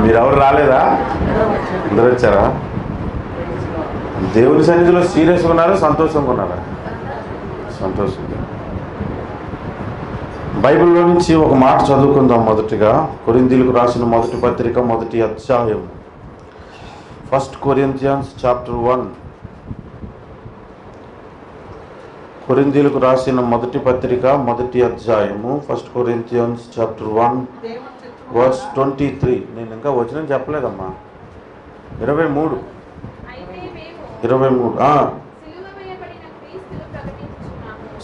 మీరెవరు రాలేదా? అందరూ వచ్చారా? దేవుని సన్నిధిలో సీరియస్గా ఉన్నారా, సంతోషంగా ఉన్నారా? సంతోషంగా. బైబిల్లో నుంచి ఒక మాట చదువుకుందాం. మొదటిగా కొరింథీయులకు రాసిన మొదటి పత్రిక మొదటి అధ్యాయం, 1 Corinthians chapter 1. కొరింథీయులకు రాసిన మొదటి పత్రిక మొదటి అధ్యాయము 1 Corinthians chapter 1 verse 23. నేను ఇంకా వచనం చెప్పలేదమ్మా. 23.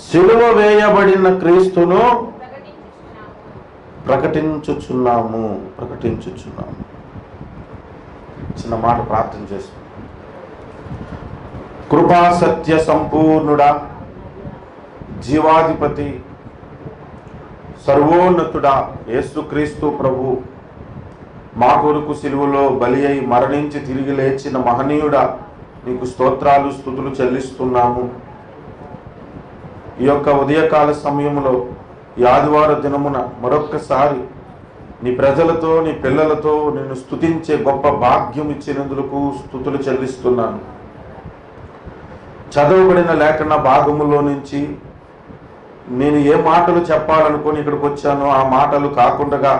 సిలువ వేయబడిన క్రీస్తును ప్రకటించుచున్నాము. చిన్న మాట ప్రార్థన చేస్తాం. కృపా సత్య సంపూర్ణుడా, జీవాధిపతి, సర్వోన్నతుడా యేసుక్రీస్తు ప్రభు, మా కొరకు సిలువలో బలి అయి మరణించి తిరిగి లేచిన మహనీయుడా, నీకు స్తోత్రాలు స్తుతులు చెల్లిస్తున్నాము. ఈ యొక్క ఉదయకాల సమయంలో ఈ ఆదివార దినమున మరొక్కసారి నీ ప్రజలతో నీ పిల్లలతో నిన్ను స్తుతించే గొప్ప భాగ్యం ఇచ్చినందుకు స్తుతులు చెల్లిస్తున్నాను. చదవబడిన లేఖన భాగములో నుంచి నేను ఏ మాటలు చెప్పాలనుకొని ఇక్కడికి వచ్చానో ఆ మాటలు కాకుండా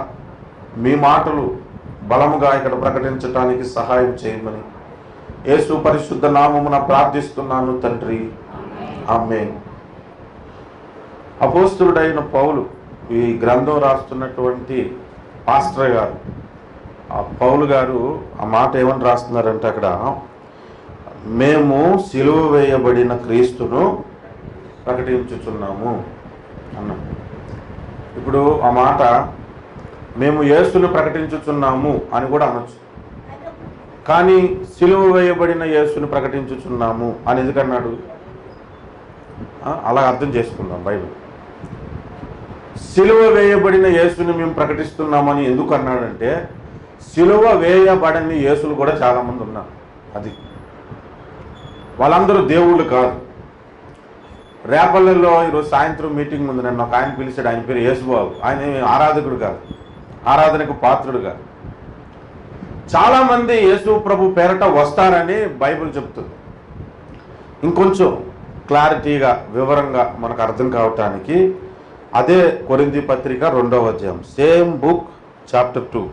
మీ మాటలు బలముగా ఇక్కడ ప్రకటించడానికి సహాయం చేయమని యేసు పరిశుద్ధ నామమున ప్రార్థిస్తున్నాను తండ్రి, ఆమేన్. అపోస్తలుడైన పౌలు ఈ గ్రంథం రాస్తున్నటువంటి పాస్టర్ గారు, ఆ పౌలు గారు ఆ మాట ఏమని రాస్తున్నారంటే అక్కడ, మేము సిలువ వేయబడిన క్రీస్తును ప్రకటించుచున్నాము అన్నాం. ఇప్పుడు ఆ మాట మేము యేసును ప్రకటించుచున్నాము అని కూడా అనొచ్చు, కానీ సిలువ వేయబడిన యేసును ప్రకటించుచున్నాము అని ఎందుకన్నాడు? అలా అర్థం చేసుకుందాం. బైబిల్ సిలువ వేయబడిన యేసుని మేము ప్రకటిస్తున్నామని ఎందుకు అన్నాడంటే, సిలువ వేయబడని యేసులు కూడా చాలామంది ఉన్నారు. అది వాళ్ళందరూ దేవుళ్ళు కాదు. రేపల్లెలో ఈరోజు సాయంత్రం మీటింగ్ ఉంది. నన్ను ఒక ఆయన పిలిచాడు. ఆయన పేరు యేసుబాబు. ఆయన ఆరాధకుడు కాదు, ఆరాధనకు పాత్రుడు కాదు. చాలామంది యేసు ప్రభు పేరట వస్తారని బైబిల్ చెప్తుంది. ఇంకొంచెం క్లారిటీగా వివరంగా మనకు అర్థం కావటానికి అదే కొరింథీ పత్రిక 2వ అధ్యాయం, సేమ్ బుక్ చాప్టర్ 2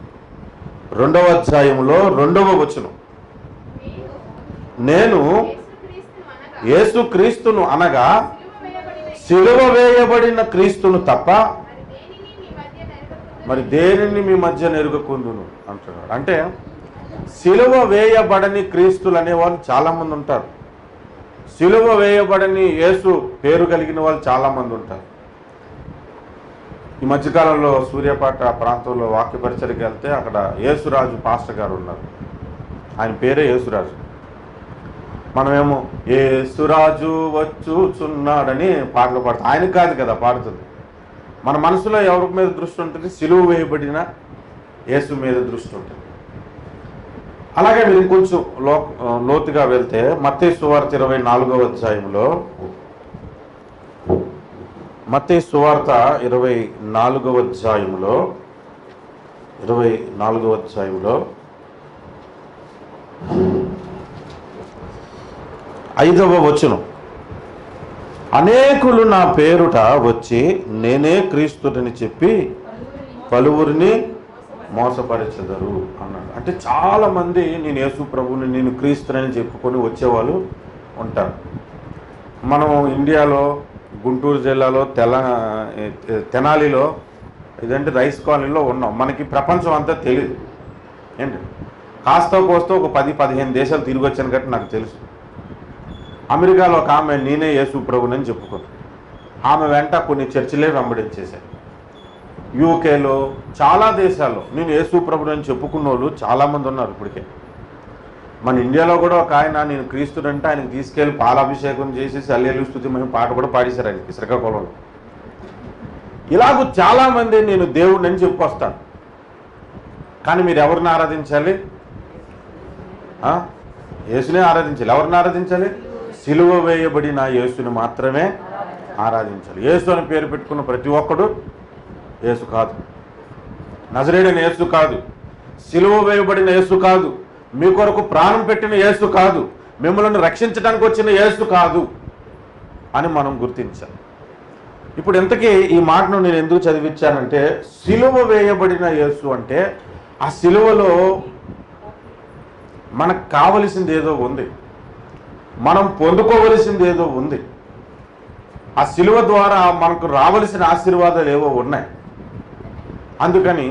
2వ అధ్యాయంలో 2వ వచనం, నేను యేసుక్రీస్తును అనగా సిలువ వేయబడిన క్రీస్తును తప్ప మరి దేనిని మీ మధ్య నెరుగకుందును అంటున్నాడు. అంటే సిలువ వేయబడని క్రీస్తులు అనేవాళ్ళు చాలామంది ఉంటారు. సిలువ వేయబడని యేసు పేరు కలిగిన వాళ్ళు చాలామంది ఉంటారు. ఈ మధ్యకాలంలో సూర్యాపేట ప్రాంతంలో వాక్య పరిచయకి వెళ్తే అక్కడ యేసురాజు పాస్టర్ గారు ఉన్నారు. ఆయన పేరే యేసురాజు. మనమేమో యేసురాజు వచ్చుచున్నాడని పాటలు పాడుతాం. ఆయనకు కాదు కదా పాడుతుంది. మన మనసులో ఎవరి మీద దృష్టి ఉంటుంది? సిలువ వేయబడిన యేసు మీద దృష్టి ఉంటుంది. అలాగే మీరు ఇంకొంచెం లోతుగా వెళ్తే మత్తయి సువార్త 24వ అధ్యాయంలో, మత్తయి సువార్త 24వ అధ్యాయంలో 5వ వచనం, అనేకులు నా పేరుట వచ్చి నేనే క్రీస్తుని చెప్పి పలువురిని మోసపరచెదరు అన్నాడు. అంటే చాలామంది నేను యేసు ప్రభుని నేను క్రీస్తునని చెప్పుకొని వచ్చేవాళ్ళు ఉంటారు. మనం ఇండియాలో గుంటూరు జిల్లాలో తెనాలిలో ఇదంటే రైస్ కాలనీలో ఉన్నాం. మనకి ప్రపంచం అంతా తెలియదు ఏంటి. కాస్త కోస్తో ఒక 10-15 దేశాలు తిరిగి వచ్చాను కాబట్టి నాకు తెలుసు. అమెరికాలో ఒక ఆమె నేనే యేసు ప్రభునని చెప్పుకుంది. ఆమె వెంట కొన్ని చర్చిలే వెంబడించేశాయి. యూకేలో చాలా దేశాల్లో నేను యేసు ప్రభునని చెప్పుకున్న వాళ్ళు చాలామంది ఉన్నారు ఇప్పటికే. మన ఇండియాలో కూడా ఒక ఆయన నేను క్రీస్తుడంటే ఆయనకు తీసుకెళ్ళి పాలాభిషేకం చేసి హల్లెలూయా స్తుతి మహిమ పాట కూడా పాడేశారు ఆయనకి శ్రీకాకుళంలో. ఇలాగూ చాలామంది నేను దేవుడిని చెప్పుకొస్తాను. కానీ మీరు ఎవరిని ఆరాధించాలి? యేసునే ఆరాధించాలి. ఎవరిని ఆరాధించాలి? సిలువ వేయబడిన యేసుని మాత్రమే ఆరాధించాలి. యేసు అని పేరు పెట్టుకున్న ప్రతి ఒక్కడు యేసు కాదు. నజరేయుడైన యేసు కాదు. సిలువ వేయబడిన యేసు కాదు, మీ కొరకు ప్రాణం పెట్టిన యేసు కాదు, మిమ్మల్ని రక్షించడానికి వచ్చిన యేసు కాదు అని మనం గుర్తించాలి. ఇప్పుడు ఇంతకీ ఈ మాటను నేను ఎందుకు చదివించానంటే, సిలువ వేయబడిన యేసు అంటే ఆ సిలువలో మనకు కావలసింది ఏదో ఉంది, మనం పొందుకోవలసింది ఏదో ఉంది. ఆ సిలువ ద్వారా మనకు రావలసిన ఆశీర్వాదాలు ఏవో ఉన్నాయి. అందుకని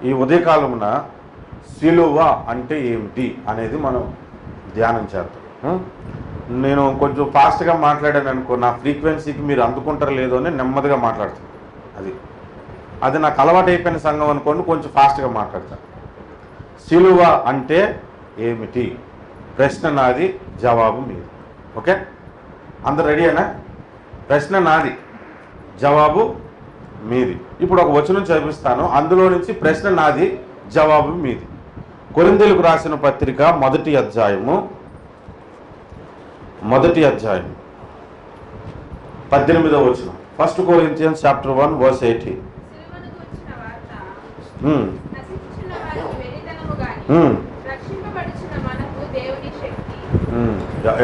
ఈ ఉదయకాలమున సిలువ అంటే ఏమిటి అనేది మనం ధ్యానం చేద్దాం. నేను కొంచెం ఫాస్ట్గా మాట్లాడాను అనుకో, నా ఫ్రీక్వెన్సీకి మీరు అందుకుంటారు లేదో అని నెమ్మదిగా మాట్లాడుతాను. అది నాకు అలవాటు అయిపోయిన సంఘం అనుకోండి, కొంచెం ఫాస్ట్గా మాట్లాడతాను. సిలువ అంటే ఏమిటి? ప్రశ్న నాది, జవాబు మీది. ఓకే, అందరు రెడీయేనా? ప్రశ్న నాది, జవాబు మీది. ఇప్పుడు ఒక వచనం చదివిస్తాను, అందులో నుంచి ప్రశ్న నాది, జవాబు మీది. కొరింథీయులకు రాసిన పత్రిక 1వ అధ్యాయము 18వ వచనం. 1 Corinthians chapter 1 verse 18.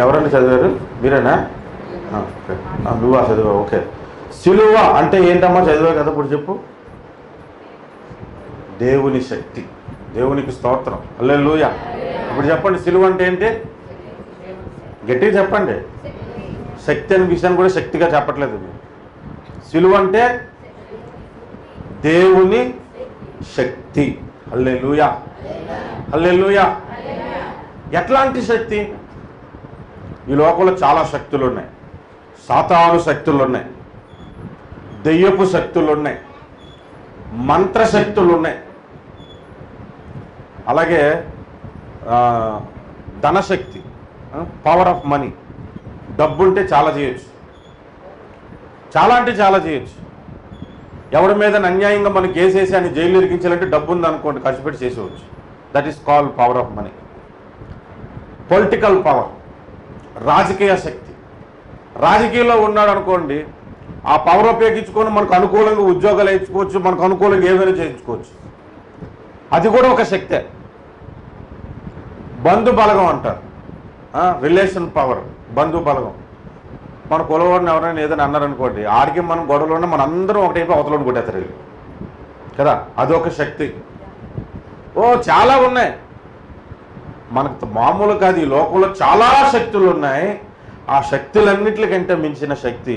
ఎవరన్నా చదివారు? మీరేనా? నువ్వా చదివా? ఓకే. సిలువ అంటే ఏంటమ్మా? చదివా కదా, ఇప్పుడు చెప్పు. దేవుని శక్తి. దేవునికి స్తోత్రం, హల్లెలూయా. ఇప్పుడు చెప్పండి, సిలువ అంటే ఏంటి? గట్టిగా చెప్పండి. శక్తి అనే విషయాన్ని కూడా శక్తిగా చెప్పట్లేదు. సిలువ అంటే దేవుని శక్తి. హల్లెలూయా, హల్లెలూయా. ఎట్లాంటి శక్తి? ఈ లోకంలో చాలా శక్తులు ఉన్నాయి. సాతాను శక్తులు ఉన్నాయి, దెయ్యపు శక్తులు ఉన్నాయి, మంత్రశక్తులు ఉన్నాయి, అలాగే ధనశక్తి, పవర్ ఆఫ్ మనీ. డబ్బు ఉంటే చాలా చేయొచ్చు, చాలా అంటే చాలా చేయొచ్చు. ఎవరి మీద అన్యాయంగా మనకి కేసేసి అని జైలు ఇరికించాలంటే డబ్బు ఉందనుకోండి, ఖర్చు పెట్టి చేసేవచ్చు. That is called power of money. Political power, రాజకీయ శక్తి. రాజకీయంలో ఉన్నాడు అనుకోండి, ఆ పవర్ ఉపయోగించుకొని మనకు అనుకూలంగా ఉద్యోగాలు వేయించుకోవచ్చు, మనకు అనుకూలంగా ఏమైనా చేయించుకోవచ్చు. అది కూడా ఒక శక్తే. బంధు బలగం అంటారు, రిలేషన్ పవర్, బంధు బలగం. మన కులవాడిని ఎవరైనా ఏదైనా అన్నారనుకోండి, ఆడికి మనం గొడవలు ఉన్నా మన అందరం ఒకటైపు అవతలను కొట్టేస్తారు కదా, అదొక శక్తి. చాలా ఉన్నాయి మనకు, మామూలు కాదు. ఈ లోకంలో చాలా శక్తులు ఉన్నాయి. ఆ శక్తులన్నిటికంటే మించిన శక్తి,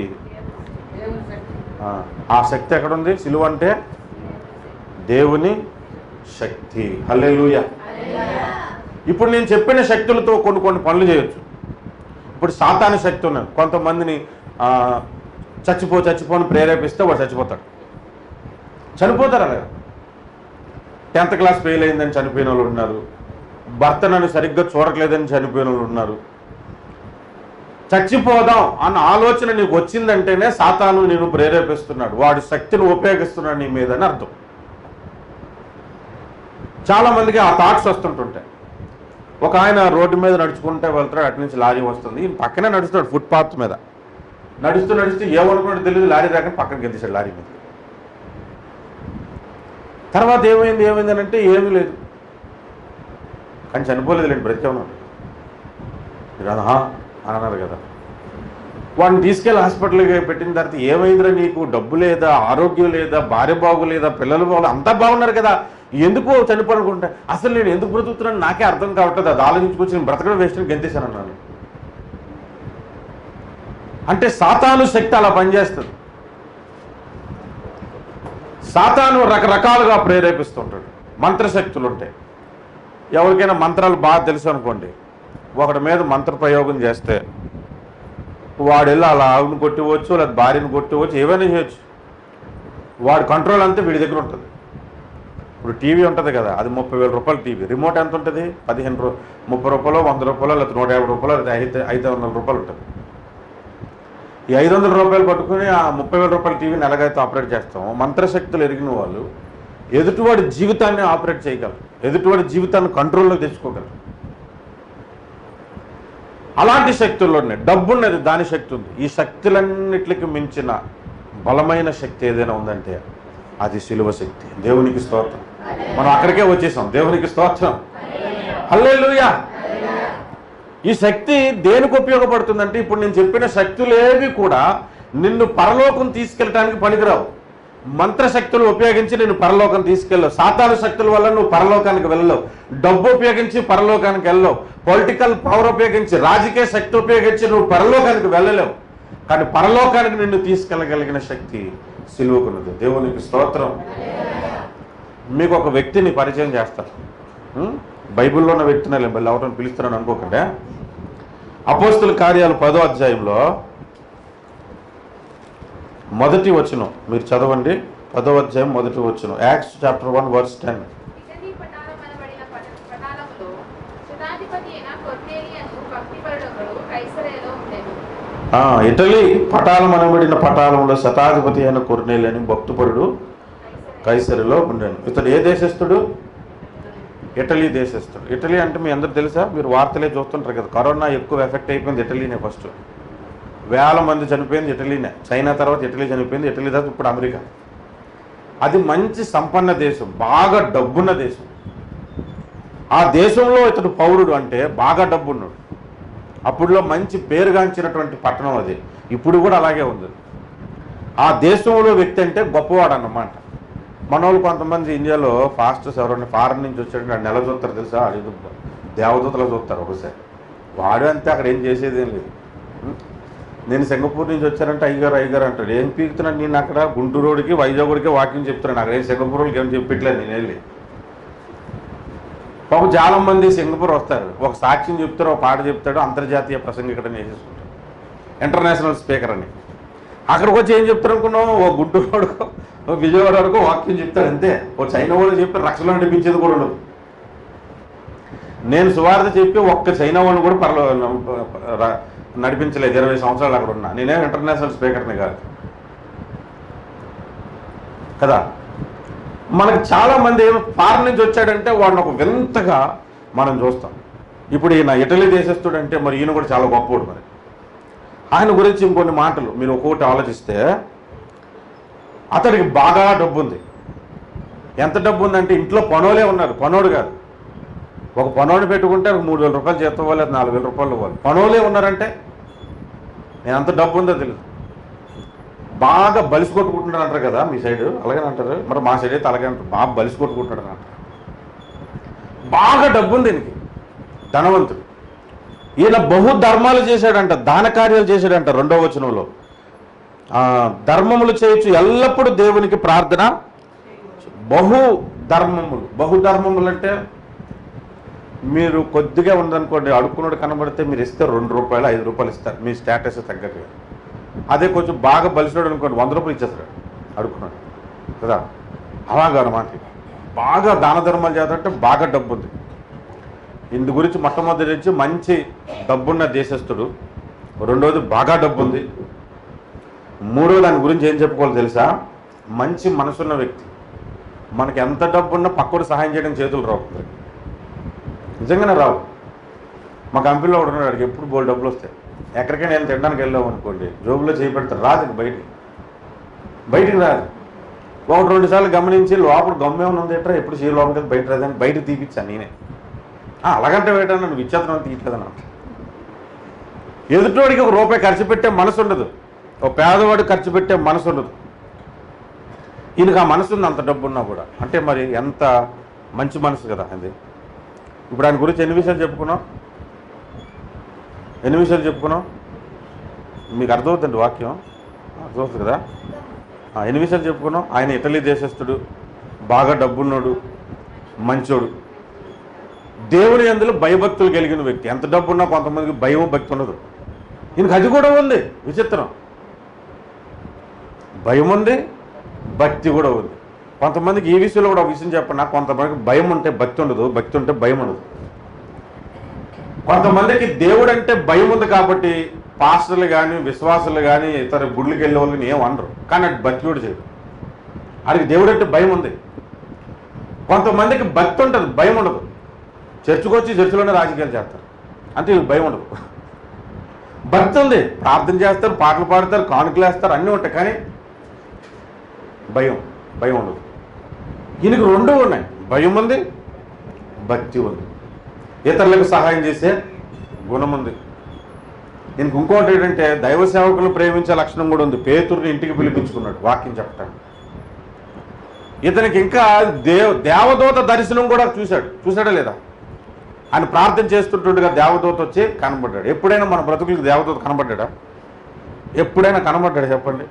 ఆ శక్తి ఎక్కడుంది? సిలువ అంటే దేవుని శక్తి. హల్లెలూయా. ఇప్పుడు నేను చెప్పిన శక్తులతో కొన్ని పనులు చేయొచ్చు. ఇప్పుడు సాతాను శక్తి ఉన్నది. కొంతమందిని చచ్చిపోని ప్రేరేపిస్తే వాడు చచ్చిపోతాడు. చనిపోతారు అలాగే. 10th క్లాస్ ఫెయిల్ అయిందని చనిపోయిన వాళ్ళు ఉన్నారు, భర్త నన్ను సరిగ్గా చూడట్లేదని చనిపోయిన వాళ్ళు ఉన్నారు. చచ్చిపోదాం అన్న ఆలోచన నీకు వచ్చిందంటేనే సాతాను నేను ప్రేరేపిస్తున్నాడు, వాడి శక్తిని ఉపయోగిస్తున్నాడు నీ మీద అని అర్థం. చాలామందికి ఆ థాట్స్ వస్తుంటుంటాయి. ఒక ఆయన రోడ్డు మీద నడుచుకుంటే వెళ్తాడు, అటు నుంచి లారీ వస్తుంది, ఈయన పక్కనే నడుస్తాడు, ఫుట్పాత్ మీద నడుస్తూ ఏమనుకున్నాడు తెలియదు, లారీ రాక పక్కన గెలిచాడు లారీ మీద. తర్వాత ఏమైంది అని అంటే ఏమీ లేదు, కానీ చనిపోలేదు లేండి, బ్రతికే ఉన్నాడు. అని అన్నారు కదా. వాడిని తీసుకెళ్ళి హాస్పిటల్కి పెట్టిన తర్వాత ఏమైందిరా నీకు? డబ్బు లేదా, ఆరోగ్యం లేదా, భార్య బాగోలేదా, పిల్లలు బాగోలేదు, అంతా బాగున్నారు కదా, ఎందుకు చనిపోనుకుంటా? అసలు నేను ఎందుకు బ్రతుకుతున్నాను నాకే అర్థం కావట్లేదు, అది ఆలోచించుకొచ్చి నేను బ్రతకడం వేస్ట్ అని గెంతేశాను అన్నాను. అంటే సాతాను శక్తి అలా పనిచేస్తుంది. సాతాను రకరకాలుగా ప్రేరేపిస్తుంటాడు. మంత్రశక్తులు ఉంటాయి. ఎవరికైనా మంత్రాలు బాగా తెలుసు అనుకోండి, ఒకటి మీద మంత్ర ప్రయోగం చేస్తే వాడు వెళ్ళి అలా ఆవును కొట్టివచ్చు, లేదా భార్యను కొట్టివచ్చు, ఏమైనా చేయొచ్చు. వాడి కంట్రోల్ అంతా వీడి దగ్గర ఉంటుంది. ఇప్పుడు టీవీ ఉంటుంది కదా, అది 30,000 రూపాయల టీవీ. రిమోట్ ఎంత ఉంటుంది? 30 రూపాయలు, 100 రూపాయలు, లేదా 150 రూపాయలు, లేదా 500 రూపాయలు ఉంటుంది. ఈ 500 రూపాయలు పట్టుకుని ఆ 30,000 రూపాయల టీవీని ఎలాగైతే ఆపరేట్ చేస్తాం, మంత్రశక్తులు ఎరిగిన వాళ్ళు ఎదుటివాడి జీవితాన్ని ఆపరేట్ చేయగలరు, ఎదుటివాడి జీవితాన్ని కంట్రోల్లో తెచ్చుకోగలరు. అలాంటి శక్తుల్లో ఉన్నాయి. డబ్బు ఉన్నది, దాని శక్తి ఉంది. ఈ శక్తులన్నిటికి మించిన బలమైన శక్తి ఏదైనా ఉందంటే అది సిలువ శక్తి. దేవునికి స్తోత్రం. మనం అక్కడికే వచ్చేసాం. దేవునికి స్తోత్రం, హల్లెలూయా. ఈ శక్తి దేనికి ఉపయోగపడుతుందంటే, ఇప్పుడు నేను చెప్పిన శక్తులేవి కూడా నిన్ను పరలోకం తీసుకెళ్ళటానికి పనికిరావు. మంత్రశక్తులు ఉపయోగించి నేను పరలోకం తీసుకెళ్ళవు. సాతాను శక్తుల వల్ల నువ్వు పరలోకానికి వెళ్ళలేవు. డబ్బు ఉపయోగించి పరలోకానికి వెళ్ళవు. పొలిటికల్ పవర్ ఉపయోగించి, రాజకీయ శక్తి ఉపయోగించి నువ్వు పరలోకానికి వెళ్ళలేవు. కానీ పరలోకానికి నిన్ను తీసుకెళ్ళగలిగిన శక్తి సిలువకున్నది. దేవునికి స్తోత్రం. మీకు ఒక వ్యక్తిని పరిచయం చేస్తారు. బైబిల్లో ఉన్న వ్యక్తిని ఎవరిని పిలుస్తున్నాను అనుకోకుండా. అపోస్తుల కార్యాలు 10వ అధ్యాయంలో మొదటి వచనం మీరు చదవండి. 10వ అధ్యాయం మొదటి వచనం. Acts chapter 1 verse 10. ఇటలీ పటాలం అనబడిన పటాలంలో శతాధిపతి అయిన కొర్నేలి అని భక్తుపరుడు కైసరిలో ఉండేను. ఇతడు ఏ దేశస్థుడు? ఇటలీ దేశస్థుడు. ఇటలీ అంటే మీ అందరూ తెలుసా? మీరు వార్తలే చూస్తుంటారు కదా. కరోనా ఎక్కువ ఎఫెక్ట్ అయిపోయింది ఇటలీనే. ఫస్ట్ వేల మంది చనిపోయింది ఇటలీనే. చైనా తర్వాత ఇటలీ చనిపోయింది. ఇటలీ తర్వాత ఇప్పుడు అమెరికా. అది మంచి సంపన్న దేశం, బాగా డబ్బున్న దేశం. ఆ దేశంలో ఇతడు పౌరుడు అంటే బాగా డబ్బున్నాడు. అప్పుడులో మంచి పేరుగాంచినటువంటి పట్టణం అది. ఇప్పుడు కూడా అలాగే ఉంది. ఆ దేశంలో వ్యక్తి అంటే గొప్పవాడు అన్నమాట. మన వాళ్ళు కొంతమంది ఇండియాలో ఫాస్టర్స్ ఎవరైనా ఫారెన్ నుంచి వచ్చాడంటే నెల చూస్తారు తెలుసా? అది దేవదూతలు చూస్తారు ఒకసారి. వాడు అంతే, అక్కడ ఏం చేసేది ఏం లేదు. నేను సింగపూర్ నుంచి వచ్చానంటే అయ్యగారు అంటాడు. ఏం పీకుతున్నాను నేను అక్కడ? గుంటూరుడికి వైజాగ్కి వాక్యం చెప్తున్నాను. అక్కడ ఏం సింగపూర్ వాళ్ళకి ఏం చెప్పట్లేదు నేను వెళ్ళి. పాపం చాలా మంది సింగపూర్ వస్తారు, ఒక సాక్ష్యం చెప్తారు, ఒక పాట చెప్తాడు, అంతర్జాతీయ ప్రసంగికుడని వేసేసుకుంటారు, ఇంటర్నేషనల్ స్పీకర్ అని. అక్కడికి వచ్చి ఏం చెప్తారు అనుకున్నావు? ఓ గుంటూరు ఓ విజయవాడ వరకు వాక్యం చెప్తాడు అంతే. ఓ చైనా వాళ్ళు చెప్పి రక్షణ నడిపించేది కూడా ఉండదు. నేను సువార్త చెప్పి ఒక్క చైనా వాడిని కూడా నడిపించలేదు. 20 సంవత్సరాలు అక్కడ ఉన్నా. నేనే ఇంటర్నేషనల్ స్పీకర్ని కాదు కదా. మనకు చాలామంది ఫారెన్ నుంచి వచ్చాడంటే వాడిని ఒక వింతగా మనం చూస్తాం. ఇప్పుడు ఈయన ఇటలీ దేశస్తుడంటే మరి ఈయన కూడా చాలా గొప్పవాడు. మరి ఆయన గురించి ఇంకొన్ని మాటలు మీరు ఒక్కొక్కటి ఆలోచిస్తే, అతడికి బాగా డబ్బు ఉంది. ఎంత డబ్బు ఉందంటే ఇంట్లో పనోలే ఉన్నారు. పనోడు కాదు, ఒక పనోడిని పెట్టుకుంటే 3,000 రూపాయలు జీతం ఇవ్వాలి, 4,000 రూపాయలు ఇవ్వాలి. పనోలే ఉన్నారంటే నేను అంత డబ్బు ఉందో తెలియదు. బాగా బలిసి కొట్టుకుంటున్నాడు అంటారు కదా మీ సైడ్, అలాగే అంటారు. మరి మా సైడ్ అయితే అలాగే అంటారు, బాగా బలిసి కొట్టుకుంటున్నాడు అంటారు. బాగా డబ్బు ఉంది దీనికి, ధనవంతుడు. ఈయన బహు ధర్మాలు చేశాడంట, దాన కార్యాలు చేశాడంట. 2వ వచనంలో ధర్మములు చేయొచ్చు, ఎల్లప్పుడూ దేవునికి ప్రార్థన. బహుధర్మములు అంటే మీరు కొద్దిగా ఉందనుకోండి, అడుక్కున్నాడు కనబడితే మీరు ఇస్తే 2 రూపాయలు 5 రూపాయలు ఇస్తారు మీ స్టేటస్ తగ్గట్టుగా. అదే కొంచెం బాగా బలిసినాడు అనుకోండి 100 రూపాయలు ఇచ్చేస్తాడు అడుక్కున్నాడు కదా. అలాగనమాట. బాగా దాన ధర్మాలు చేద్దంటే బాగా డబ్బు ఉంది. ఇందు గురించి మొట్టమొదటి నుంచి మంచి డబ్బున్న దేశస్థుడు, రెండోది బాగా డబ్బు ఉంది, మూడో దాని గురించి ఏం చెప్పుకోవాలి తెలుసా? మంచి మనసున్న వ్యక్తి. మనకి ఎంత డబ్బు ఉన్నా పక్కడు సహాయం చేయడం చేతులు రావు, నిజంగానే రావు. మా కంపెనీలో ఒకడు ఉన్నాడు, వాడికి ఎప్పుడు బోల్ డబ్బులు వస్తాయి. ఎక్కడికైనా నేను తినడానికి వెళ్ళాము అనుకోండి, జోబులో చేయి పెడతారు, రాదు బయటికి రాదు. 1-2 సార్లు గమనించి లోపల గమ్మేమన్నా ఉంది ఎట్రా, ఎప్పుడు చేయి లోపలికి బయట రాదని బయటకు తీపిచ్చాను నేనే. అలాగంటే బయట నువ్వు ఇచ్చేతనం తీయట్లేదన్న. ఎదుటివాడికి 1 రూపాయి ఖర్చు పెట్టే మనసు ఉండదు, ఒక పేదవాడు ఖర్చు పెట్టే మనసు ఉండదు. ఈయనకు ఆ మనసు ఉంది, అంత డబ్బు ఉన్నా కూడా. అంటే మరి ఎంత మంచి మనసు కదా అది. ఇప్పుడు ఆయన గురించి ఎన్ని విషయాలు చెప్పుకున్నాం? మీకు అర్థమవుతుంది వాక్యం, అర్థమవుతుంది కదా. ఎన్ని విషయాలు చెప్పుకున్నాం? ఆయన ఇటలీ దేశస్థుడు, బాగా డబ్బున్నాడు, మంచోడు, దేవుని యందు భయభక్తులు కలిగిన వ్యక్తి. ఎంత డబ్బున్నా కొంతమందికి భయం భక్తి ఉండదు. ఈయనకు అది కూడా ఉంది. విచిత్రం, భయం ఉంది, భక్తి కూడా ఉంది. కొంతమందికి ఈ విషయంలో కూడా ఒక విషయం చెప్పండి, కొంతమందికి భయం ఉంటే భక్తి ఉండదు, భక్తి ఉంటే భయం ఉండదు. కొంతమందికి దేవుడు అంటే భయం ఉంది కాబట్టి పాస్టర్లు కానీ విశ్వాసులు కానీ ఇతర గుళ్ళకి వెళ్ళే వాళ్ళని ఏం అనరు, కానీ అది భక్తి కూడా చేయడు. అడిగి దేవుడు అంటే భయం ఉంది. కొంతమందికి భక్తి ఉంటుంది, భయం ఉండదు. చర్చికి వచ్చి చర్చిలోనే రాజకీయాలు చేస్తారు, అంటే వీళ్ళకి భయం ఉండదు. భక్తి ఉంది, ప్రార్థన చేస్తారు, పాటలు పాడతారు, కానుకలు వేస్తారు, అన్నీ ఉంటాయి, కానీ భయం ఉండదు. ఈయనకు 2 ఉన్నాయి. భయం ఉంది, భక్తి ఉంది, ఇతరులకు సహాయం చేసే గుణం ఉంది. దీనికి ఇంకోటి ఏంటంటే దైవ సేవకులు ప్రేమించే లక్షణం కూడా ఉంది. పేతురుని ఇంటికి పిలిపించుకున్నాడు వాక్యం చెప్పటానికి. ఇతనికి ఇంకా దేవదూత దర్శనం కూడా చూశాడా లేదా? ఆయన ప్రార్థన చేస్తుంటుండగా దేవదూత వచ్చి కనబడ్డాడు. ఎప్పుడైనా మన బ్రతుకులకు దేవదూత కనబడ్డా? ఎప్పుడైనా కనబడ్డాడు చెప్పండి?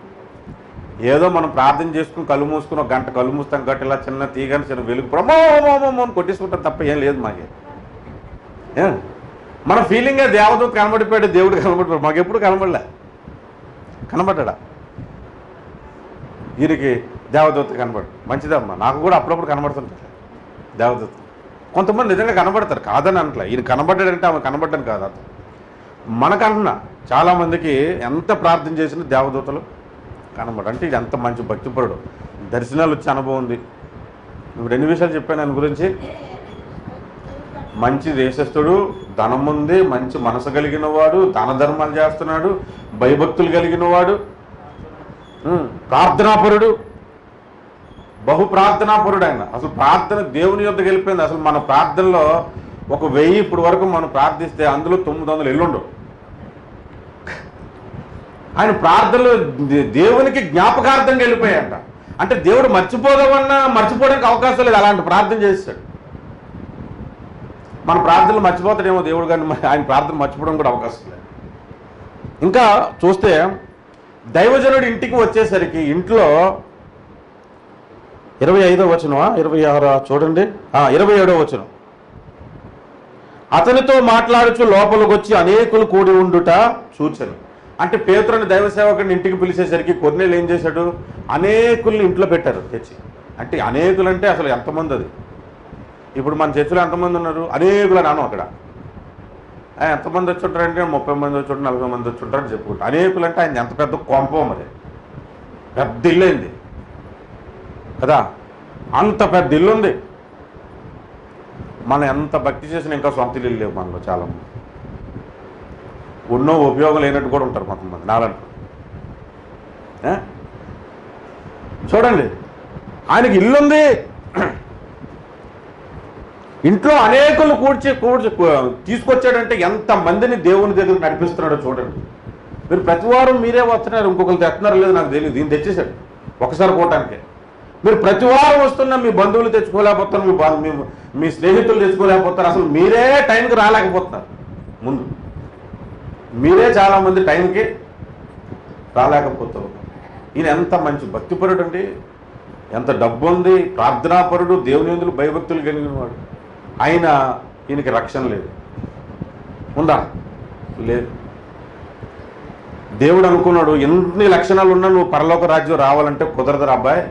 ఏదో మనం ప్రార్థన చేసుకుని కళ్ళు మూసుకుని ఒక గంట కళ్ళు మూస్తాం గట్టి ఇలా చిన్న తీగని చిన్న వెలుగు అని కొట్టేసుకుంటాం తప్ప ఏం లేదు మాకే. మన ఫీలింగే దేవదూత కనబడిపోయాడు, దేవుడు కనబడిపోయాడు. మాకు ఎప్పుడు కనబడ్డా? వీరికి దేవదూత కనబడు. మంచిదమ్మా, నాకు కూడా అప్పుడప్పుడు కనబడుతుంటారు దేవదూత. కొంతమంది నిజంగా కనబడతారు, కాదని అంటలే. ఈయన కనబడ్డాడంటే ఆమె కనబడ్డాను కాదు అతను. మనకంటున్నా చాలామందికి ఎంత ప్రార్థన చేసినా దేవదూతలు కనబడు. అంటే ఇది ఎంత మంచి భక్తిపరుడు, దర్శనాలు వచ్చే అనుభవం ఉంది. ఇప్పుడు 2 విషయాలు చెప్పాను ఆయన గురించి. మంచి దేశస్థుడు, ధనం ఉంది, మంచి మనసు కలిగిన వాడు, దాన ధర్మాలు చేస్తున్నాడు, భయభక్తులు కలిగిన వాడు, ప్రార్థనాపరుడు, బహు ప్రార్థనాపరుడు ఆయన. అసలు ప్రార్థన దేవుని యొద్దకు వెళ్ళిపోయింది. అసలు మన ప్రార్థనలో 1000 ఇప్పుడు వరకు మనం ప్రార్థిస్తే అందులో 900 ఎల్లుండవు. ఆయన ప్రార్థనలు దేవునికి జ్ఞాపకార్థంగా వెళ్ళిపోయాయంట. అంటే దేవుడు మర్చిపోదామన్నా మర్చిపోవడానికి అవకాశం లేదు, అలాంటి ప్రార్థన చేస్తాడు. మన ప్రార్థనలు మర్చిపోతాడేమో దేవుడు, కానీ ఆయన ప్రార్థన మర్చిపోవడం కూడా అవకాశం లేదు. ఇంకా చూస్తే దైవజనుడు ఇంటికి వచ్చేసరికి ఇంట్లో 25వ వచనమా 26 చూడండి, 27వ వచనం. అతనితో మాట్లాడుచు లోపలికి వచ్చి అనేకులు కూడి ఉండుట చూచెను. అంటే పేతురుని దైవ సేవకుడిని ఇంటికి పిలిచేసరికి కొర్నేలు ఏం చేశాడు? అనేకుల్ని ఇంట్లో పెట్టారు తెచ్చి. అంటే అనేకులు అంటే అసలు ఎంతమంది? అది ఇప్పుడు మన చర్చిలో ఎంతమంది ఉన్నారు? అనేకులు అని అను. అక్కడ ఎంతమంది వచ్చి ఉంటారంటే 30 మంది వచ్చి ఉంటారు, 40 మంది వచ్చి ఉంటారని చెప్పుకుంటారు. అనేకులు అంటే ఆయన ఎంత పెద్ద కొంపం, అది పెద్ద ఇల్లు అయింది కదా, అంత పెద్ద ఇల్లు ఉంది. మనం ఎంత భక్తి చేసినా ఇంకా సొంత ఇల్లు లేవు మనలో చాలామంది. ఉన్నో ఉపయోగం లేనట్టు కూడా ఉంటారు కొంతమంది నాలంటూ. చూడండి, ఆయనకి ఇల్లుంది, ఇంట్లో అనేకులు కూర్చి తీసుకొచ్చాడంటే ఎంతమందిని దేవుని దగ్గర నడిపిస్తున్నాడో చూడండి. మీరు ప్రతి వారం మీరే వస్తున్నారు, ఇంకొకరు తెస్తున్నారో లేదో నాకు తెలియదు. దీన్ని తెచ్చేశాడు ఒకసారి పోవటానికి. మీరు ప్రతి వారం వస్తున్నా మీ బంధువులు తెచ్చుకోలేకపోతున్నారు, మీ స్నేహితులు తెచ్చుకోలేకపోతారు. అసలు మీరే టైంకి రాలేకపోతున్నారు. ముందు మీరే చాలామంది టైంకి రాలేకపోతారు. ఈయన ఎంత మంచి భక్తిపరుడు అండి, ఎంత డబ్బు ఉంది, ప్రార్థనాపరుడు, దేవుని యందు భయభక్తులు కలిగిన వాడు. అయినా ఈయనకి రక్షణ లేదు. ఉందా? లేదు. దేవుడు అనుకున్నాడు ఎన్ని లక్షణాలు ఉన్నా నువ్వు పరలోక రాజ్యం రావాలంటే కుదరదురా అబ్బాయి,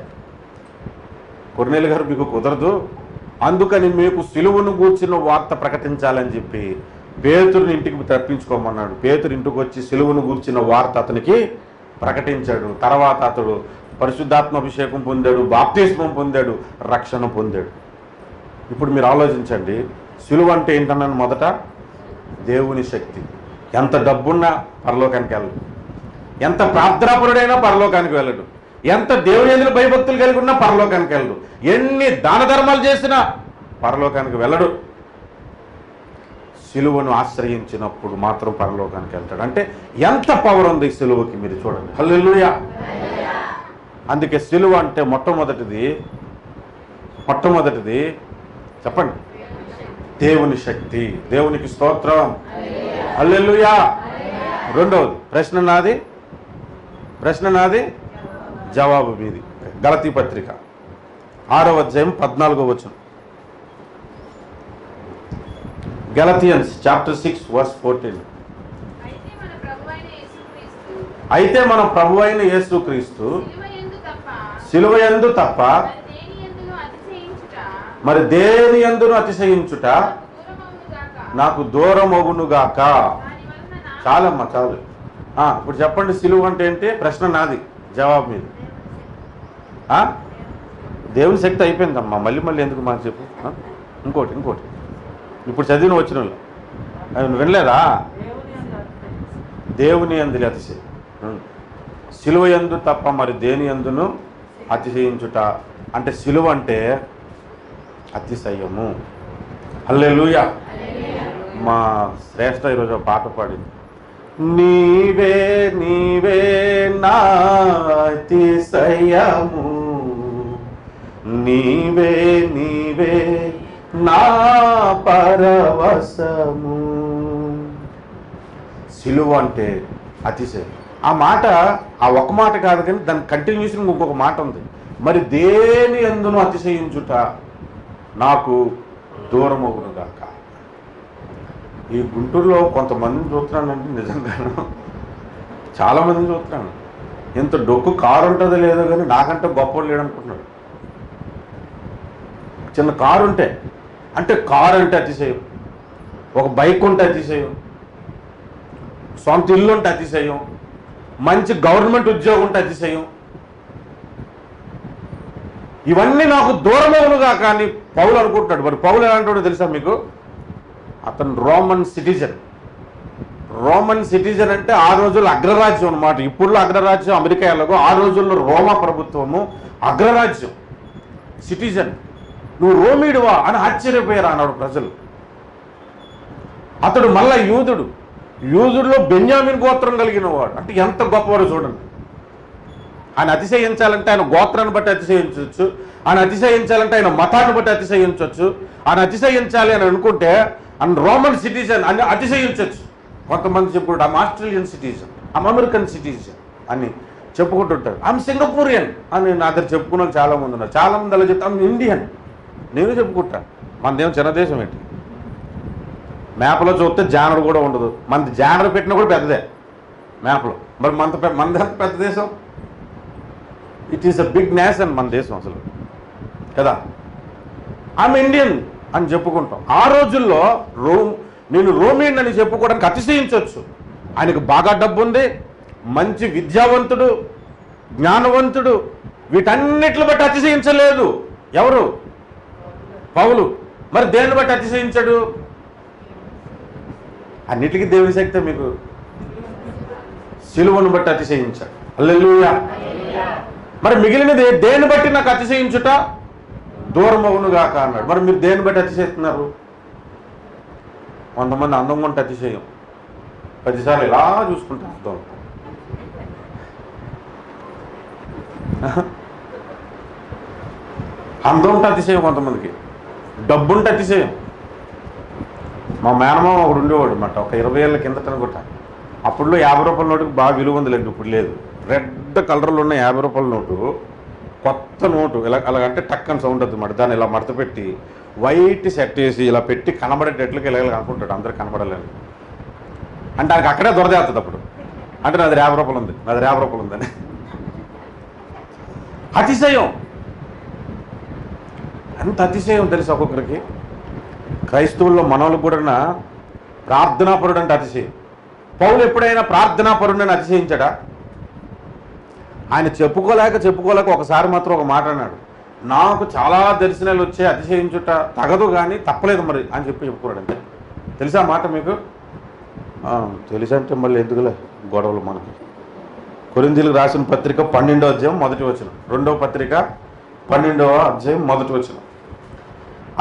కొర్నేలు గారు మీకు కుదరదు, అందుకని మీకు సిలువను గూర్చిన వార్త ప్రకటించాలని చెప్పి పేతురుని ఇంటికి తప్పించుకోమన్నాడు. పేతురు ఇంటికి వచ్చి సిలువను గూర్చిన వార్త అతనికి ప్రకటించాడు. తర్వాత అతడు పరిశుద్ధాత్మ అభిషేకం పొందాడు, బాప్తిస్మం పొందాడు, రక్షణ పొందాడు. ఇప్పుడు మీరు ఆలోచించండి, సిలువ అంటే ఏంటన్నాను మొదట? దేవుని శక్తి. ఎంత డబ్బున్నా పరలోకానికి వెళ్ళడు, ఎంత ప్రార్థనాపరుడైనా పరలోకానికి వెళ్ళడు, ఎంత దేవుని యందు భయభక్తులు కలిగి ఉన్నా పరలోకానికి వెళ్ళడు, ఎన్ని దాన ధర్మాలు చేసినా పరలోకానికి వెళ్ళడు. సిలువను ఆశ్రయించినప్పుడు మాత్రం పరలోకానికి వెళ్తాడు. అంటే ఎంత పవర్ ఉంది ఈ సిలువకి, మీరు చూడండి. హల్లెలూయా. అందుకే సిలువ అంటే మొట్టమొదటిది చెప్పండి, దేవుని శక్తి. దేవునికి స్తోత్రం. హల్లెలూయా. రెండవది ప్రశ్న నాది జవాబు మీది. గలతీ పత్రిక 6వ అధ్యాయం 14వ వచనం. గలతియన్స్ చాప్టర్ 6 వర్స్ 14. అయితే మన ప్రభువైన యేసుక్రీస్తు సిలువ యందు తప్ప మరి దేని యందును అతిశయించుట నాకు దూరమగునుగాక. చాలమ్మా చాలు. ఇప్పుడు చెప్పండి, సిలువ అంటే ఏంటి? ప్రశ్న నాది, జవాబు మీది. దేవుని శక్తి అయిపోయిందమ్మా, మళ్ళీ ఎందుకు మాకు చెప్పు. ఇంకోటి ఇప్పుడు చదివిన వచ్చిన వాళ్ళు వినలేదా? దేవుని యందు అతిశయం. సిలువ యందు తప్ప మరి దేని యందును అతిశయించుట అంటే సిలువ అంటే అతిశయము. హల్లెలూయా. మా శ్రేష్ఠ ఈరోజు పాట పాడింది, నీవే నీవే నా అతిశయము, నీవే నీవే నా పరవశము. సిలువ అంటే అతిశయం. ఆ మాట, ఆ ఒక్క మాట కాదు కానీ దాని కంటిన్యూషన్ ఇంకొక మాట ఉంది, మరి దేని యందును అతిశయించుట నాకు దూరమవును గాక. ఈ గుంటూరులో కొంతమందిని చూస్తున్నానంటే నిజంగాను చాలామందిని చూస్తున్నాను, ఇంత డొక్కు కారు ఉంటుందో లేదో కానీ నాకంటే గొప్ప లేడు అనుకుంటున్నాడు. చిన్న కారు ఉంటే, అంటే కారు అంటే అతిశయం, ఒక బైక్ ఉంటే అతిశయం, సొంత ఇల్లు ఉంటే అతిశయం, మంచి గవర్నమెంట్ ఉద్యోగం ఉంటే అతిశయం. ఇవన్నీ నాకు దూరమవునుగా కానీ పౌలు అనుకుంటున్నాడు. మరి పౌలు ఎలాంటాడో తెలుసా మీకు? అతను రోమన్ సిటిజన్. రోమన్ సిటిజన్ అంటే ఆ రోజుల్లో అగ్రరాజ్యం అనమాట. ఇప్పుడు అగ్రరాజ్యం అమెరికా ఎలాగో ఆ రోజుల్లో రోమా ప్రభుత్వము అగ్రరాజ్యం. సిటిజన్, నువ్వు రోమీడువా అని ఆశ్చర్యపోయారు అన్నాడు ప్రజలు. అతడు మళ్ళా యూదుడు, యూదుడిలో బెన్యామిన్ గోత్రం కలిగిన వాడు. అంటే ఎంత గొప్పవాడు చూడండి. ఆయన అతిశయించాలంటే ఆయన గోత్రాన్ని బట్టి అతిశయించవచ్చు, ఆయన అతిశయించాలంటే ఆయన మతాన్ని బట్టి అతిశయించవచ్చు, ఆయన అతిశయించాలి అని అనుకుంటే ఆయన రోమన్ సిటిజన్ అని అతిశయించవచ్చు. కొంతమంది చెప్పుకుంటారు I'm Australian citizen, I'm American citizen అని చెప్పుకుంటుంటారు. ఐమ్ సింగపూరియన్ అని నా దగ్గర చెప్పుకున్న చాలామంది ఉన్నారు. చాలామంది అలా చెప్తే ఐమ్ ఇండియన్, నేను చెప్పుకుంటా. మనదేమో చిన్న దేశం ఏంటి, మ్యాప్లో చూస్తే జానర్ కూడా ఉండదు. మనది జానర్ పెట్టినా కూడా పెద్దదే మ్యాప్లో. మరి మనది పెద్ద దేశం, it is a big nation మన దేశం అసలు కదా. ఐమ్ ఇండియన్ అని చెప్పుకుంటాం. ఆ రోజుల్లో నేను రోమియన్ అని చెప్పుకోవడానికి అతిశయించవచ్చు. ఆయనకు బాగా డబ్బు ఉంది, మంచి విద్యావంతుడు, జ్ఞానవంతుడు, వీటన్నిటిని బట్టి అతిశయించలేదు ఎవరు? పౌలు. మరి దేన్ని బట్టి అతిశయించాడు? అన్నిటికీ దేవుని శక్తి మీకు. సిలువను బట్టి అతిశయించాడు. హల్లెలూయా. మరి మిగిలినది దేన్ని బట్టి నాకు అతిశయించుట దూరమవునుగాక అన్నాడు. మరి మీరు దేన్ని బట్టి అతిశయిస్తున్నారు? కొంతమంది అందంగా ఉంటే అతిశయం, 10 సార్లు ఇలా చూసుకుంటారు అర్థం. అందం ఉంటే అతిశయం, కొంతమందికి డబ్బు ఉంటే అతిశయం. మా మేనమామ ఒకడు ఉండేవాడు అన్నమాట, ఒక 20 ఏళ్ళ కిందట అనుకుంటా. అప్పుడులో 50 రూపాయల నోటుకి బాగా విలువ ఉంది, లేదు ఇప్పుడు లేదు. రెడ్ కలర్లో ఉన్న 50 రూపాయల నోటు, కొత్త నోటు, ఇలా అలాగంటే టక్ అని సౌండ్ అవుతుంది అన్నమాట. దాన్ని ఇలా మడత పెట్టి వైట్ సెట్ వేసి ఇలా పెట్టి కనబడేటట్లుగా ఇలా అనుకుంటాడు, అందరు కనబడలేదు అంటే ఆయనకి అక్కడే దొరదేస్తుంది. అప్పుడు అంటే నాది 50 రూపాయలు ఉంది, నాది 50 రూపాయలు ఉందని. అతిశయం, ఎంత అతిశయం తెలుసు ఒక్కొక్కరికి. క్రైస్తవుల్లో మనోళ్ళకు కూడా ప్రార్థనాపరుడు అంటే అతిశయం. పౌలు ఎప్పుడైనా ప్రార్థనాపరుడు అని అతిశయించాడా? ఆయన చెప్పుకోలేక ఒకసారి మాత్రం ఒక మాట అన్నాడు, నాకు చాలా దర్శనాలు వచ్చే అతిశయించుట తగదు కానీ తప్పలేదు మరి అని చెప్పుకున్నాడు. అంతే తెలుసా మాట మీకు? తెలుసంటే మళ్ళీ ఎందుకులే గొడవలు మనకి. కొరింథీయులకు రాసిన పత్రిక 12వ అధ్యాయం 1వ వచనం, 2వ పత్రిక 12వ అధ్యాయం 1వ వచనం.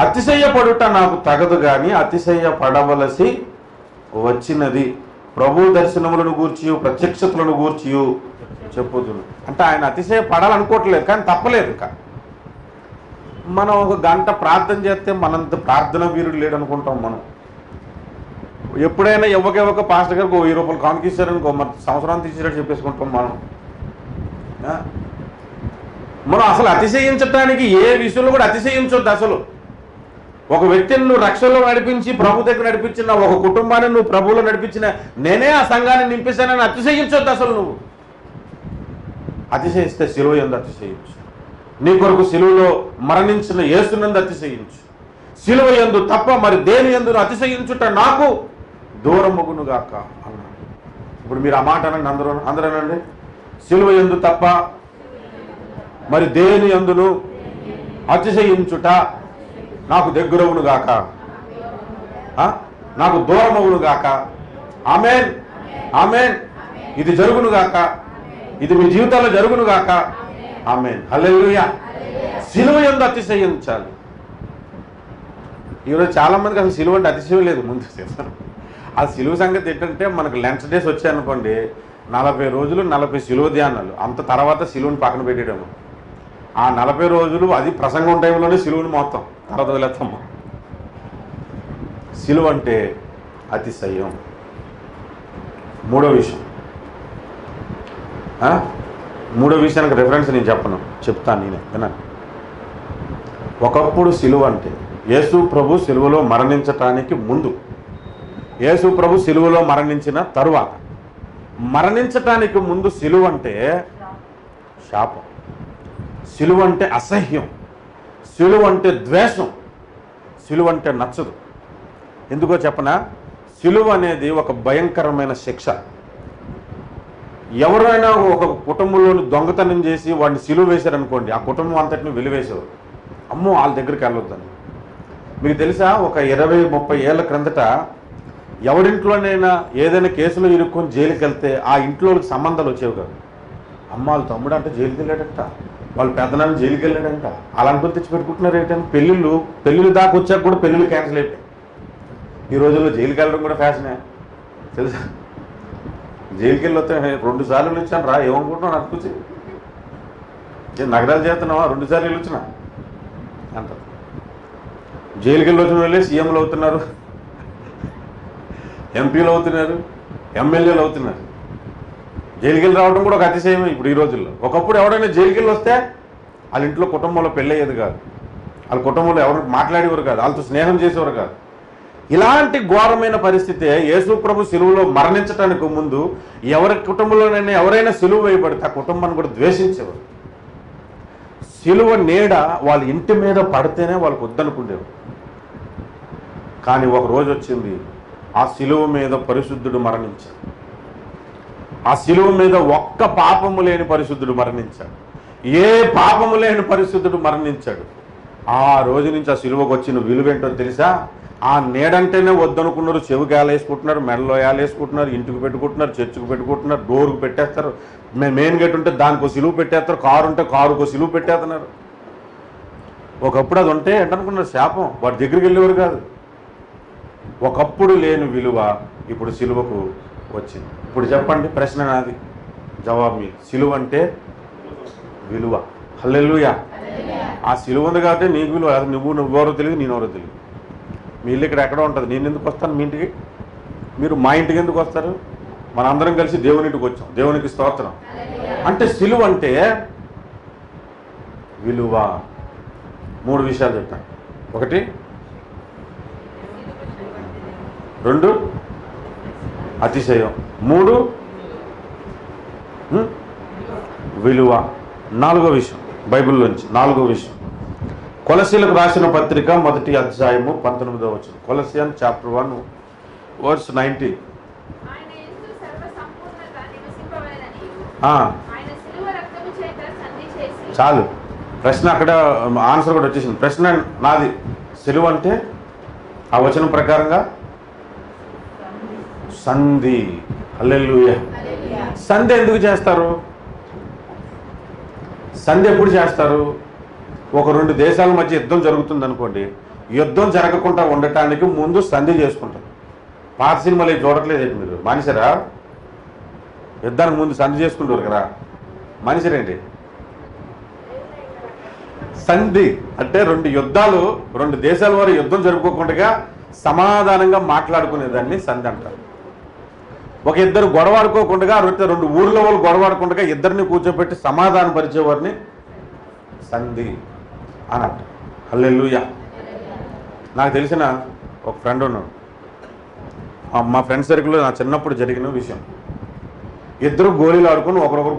అతిశయపడుట నాకు తగదు కానీ అతిశయపడవలసి వచ్చినది, ప్రభు దర్శనములను గూర్చి ప్రత్యక్షతలను గూర్చి చెప్పుదును. అంటే ఆయన అతిశయపడాలనుకోవట్లేదు కానీ తప్పలేదు. ఇంకా మనం ఒక గంట ప్రార్థన చేస్తే మనంత ప్రార్థన వీరుడు లేడు అనుకుంటాం. మనం ఎప్పుడైనా ఇవ్వక పాస్టర్ గారికి 1000 రూపాయలు కానుకిస్తారనుకో, మన సంవత్సరాన్ని తీసేటట్టు చెప్పేసుకుంటాం. మనం అసలు అతిశయించడానికి ఏ విషయంలో కూడా అతిశయించొద్దు. అసలు ఒక వ్యక్తిని నువ్వు రక్షణలో నడిపించి ప్రభు దగ్గర నడిపించిన, ఒక కుటుంబాన్ని నువ్వు ప్రభువులో నడిపించిన, నేనే ఆ సంఘాన్ని నింపిస్తానని అతిశయించొద్దు. అసలు నువ్వు అతిశయిస్తే సిలువ యందు అతిశయించు. నీ కొరకు సిలువలో మరణించిన యేసునందు అతిశయించు. సిలువ యందు తప్ప మరి దేని యందు అతిశయించుట నాకు దూరమగునుగాక అన్నాడు. ఇప్పుడు మీరు ఆ మాట అనండి, అందరూ అనండి. సిలువ యందు తప్ప మరి దేని యందును అతిశయించుట నాకు దగ్గరవునుగాక, నాకు దూరమవునుగాక. ఆమేన్, ఆమేన్. ఇది జరుగునుగాక, ఇది మీ జీవితాల్లో జరుగునుగాక. ఆమేన్, హల్లెలూయా. సిలువ యందు అతిశయించాలి. ఈరోజు చాలామందికి అసలు సిలువ అంటే అతిశయం లేదు ముందు. ఆ సిలువ సంగతి ఏంటంటే మనకు లంచ్ డేస్ వచ్చాయనుకోండి, 40 రోజులు 40 సిలువ ధ్యానాలు, అంత తర్వాత సిలువని పక్కన పెట్టేయడము. ఆ 40 రోజులు అది ప్రసంగం టైంలోనే సిలువని మొత్తం తర్వాత వదిలేస్తాము. సిలువ అంటే అతిశయం. మూడో విషయానికి రెఫరెన్స్ నేను చెప్తాను నేనే విన్నాను. ఒకప్పుడు సిలువ అంటే యేసు ప్రభు సిలువలో మరణించటానికి ముందు, యేసు ప్రభు సిలువలో మరణించిన తరువాత. మరణించటానికి ముందు సిలువ అంటే శాపం, సిలువ అంటే అసహ్యం, సిలువ అంటే ద్వేషం, సిలువ అంటే నచ్చదు. ఎందుకో చెప్పనా? సిలువ అనేది ఒక భయంకరమైన శిక్ష. ఎవరైనా ఒక కుటుంబంలోని దొంగతనం చేసి వాడిని సిలువ వేశారనుకోండి, ఆ కుటుంబం అంతటిని వెలివేసేవారు. అమ్మో వాళ్ళ దగ్గరికి వెళ్ళొద్దని. మీకు తెలుసా, ఒక 20-30 ఏళ్ల క్రిందట ఎవరింట్లోనైనా ఏదైనా కేసులో ఇరుక్కొని జైలుకి వెళ్తే ఆ ఇంట్లోకి సంబంధాలు వచ్చేవి కాదు. అమ్మ వాళ్ళ తమ్ముడు అంటే జైలుకి వెళ్ళాడంట, వాళ్ళ పెద్దనాన్న జైలుకి వెళ్ళాడంట, అలాంటి తెచ్చి పెట్టుకుంటున్నారు ఏంటంటే పెళ్ళిళ్ళు దాకా వచ్చాక కూడా పెళ్ళిళ్ళు క్యాన్సిల్ అయిపోయాయి. ఈ రోజుల్లో జైలుకి వెళ్ళడం కూడా ఫ్యాషనే తెలుసా. జైలుకి వెళ్ళి వస్తే 2 సార్లు వచ్చాను రా, ఏమనుకుంటున్నాను అనుకొచ్చి నగరాలు చేస్తున్నావా, 2 సార్లు వెళ్ళొచ్చినా అంటారు. జైలుకి వెళ్ళి వచ్చిన వాళ్ళే సీఎంలు అవుతున్నారు, ఎంపీలు అవుతున్నారు, ఎమ్మెల్యేలు అవుతున్నారు. జైలుకి వెళ్ళి రావడం కూడా ఒక అతిశయమే ఇప్పుడు ఈ రోజుల్లో. ఒకప్పుడు ఎవరైనా జైలుకి వెళ్ళి వస్తే వాళ్ళ ఇంట్లో కుటుంబంలో పెళ్ళి అయ్యేది కాదు, వాళ్ళ కుటుంబంలో ఎవరు మాట్లాడేవారు కాదు, వాళ్ళతో స్నేహం చేసేవారు కాదు. ఇలాంటి ఘోరమైన పరిస్థితే యేసు ప్రభు సిలువలో మరణించడానికి ముందు ఎవరి కుటుంబంలోనైనా ఎవరైనా సిలువ వేయబడితే ఆ కుటుంబాన్ని కూడా ద్వేషించేవారు. సిలువ నీడ వాళ్ళ ఇంటి మీద పడితేనే వాళ్ళకు వద్దనుకునేవారు. కానీ ఒక రోజు వచ్చింది, ఆ సిలువ మీద పరిశుద్ధుడు మరణించాడు. ఆ సిలువ మీద ఒక్క పాపము లేని పరిశుద్ధుడు మరణించాడు. ఏ పాపము లేని పరిశుద్ధుడు మరణించాడు. ఆ రోజు నుంచి ఆ సిలువకు వచ్చిన విలువేంటో తెలుసా? ఆ నీడంటేనే వద్దనుకున్నారు, చెవికి ఏలేసుకుంటున్నారు, మెడలో ఏలేసుకుంటున్నారు, ఇంటికి పెట్టుకుంటున్నారు, చర్చికి పెట్టుకుంటున్నారు, డోర్కు పెట్టేస్తారు, మెయిన్ గేట్ ఉంటే దానికో సిలువ పెట్టేస్తారు, కారు ఉంటే కారుకో సిలువ పెట్టేస్తున్నారు. ఒకప్పుడు అది ఉంటే ఏంటనుకున్నారు, శాపం, వాడి దగ్గరికి వెళ్ళేవారు కాదు. ఒకప్పుడు లేని విలువ ఇప్పుడు సిలువకు వచ్చింది. ఇప్పుడు చెప్పండి, ప్రశ్న నాది, జవాబు మీ. సిలువ అంటే విలువ. హల్లెలూయా. ఆ సిలువ ఉంది కాబట్టి నీకు విలువ. నువ్వెవరో తెలియదు, నేనెవరో తెలియదు. మీ ఇల్లు ఇక్కడ ఎక్కడో ఉంటుంది, నేను ఎందుకు వస్తాను మీ ఇంటికి? మీరు మా ఇంటికి ఎందుకు వస్తారు? మనందరం కలిసి దేవుని ఇంటికి వచ్చాం, దేవునికి స్తోత్రం. అంటే సిలువ అంటే విలువ. 3 విషయాలు చెప్తాను. 1, 2 అతిశయం, 3 విలువ. 4వ విషయం బైబిల్లోంచి, 4వ విషయం కొలసీలకు రాసిన పత్రిక 1వ అధ్యాయము 19వ వచనం. కొలసియన్ చాప్టర్ 1 వర్స్ 19. చాలు, ప్రశ్న అక్కడ ఆన్సర్ కూడా వచ్చేసింది. ప్రశ్న నాది. సిలువ అంటే ఆ వచనం ప్రకారంగా సంధి. హల్లెలూయా. సంధి ఎందుకు చేస్తారు? సంధి ఎప్పుడు చేస్తారు? ఒక 2 దేశాల మధ్య యుద్ధం జరుగుతుంది అనుకోండి, యుద్ధం జరగకుండా ఉండటానికి ముందు సంధి చేసుకుంటారు. పాత సినిమాలు చూడట్లేదు మీరు, మనిషిరా యుద్ధానికి ముందు సంధి చేసుకుంటారు కదా, మనిషిరేంటి? సంధి అంటే 2 దేశాల వారు యుద్ధం జరుపుకోకుండా సమాధానంగా మాట్లాడుకునేదాన్ని సంధి అంటారు. ఒక ఇద్దరు గొడవాడుకోకుండా, 2 ఊర్ల వాళ్ళు గొడవాడకుండా ఇద్దరిని కూర్చోబెట్టి సమాధానం పరిచేవారిని సంధి అని అంటారు. హల్లెలూయా. నాకు తెలిసిన ఒక ఫ్రెండ్ ఉన్నాడు, మా ఫ్రెండ్ సర్కిల్లో నా చిన్నప్పుడు జరిగిన విషయం. ఇద్దరు గోళీలు ఆడుకొని ఒకరొకరు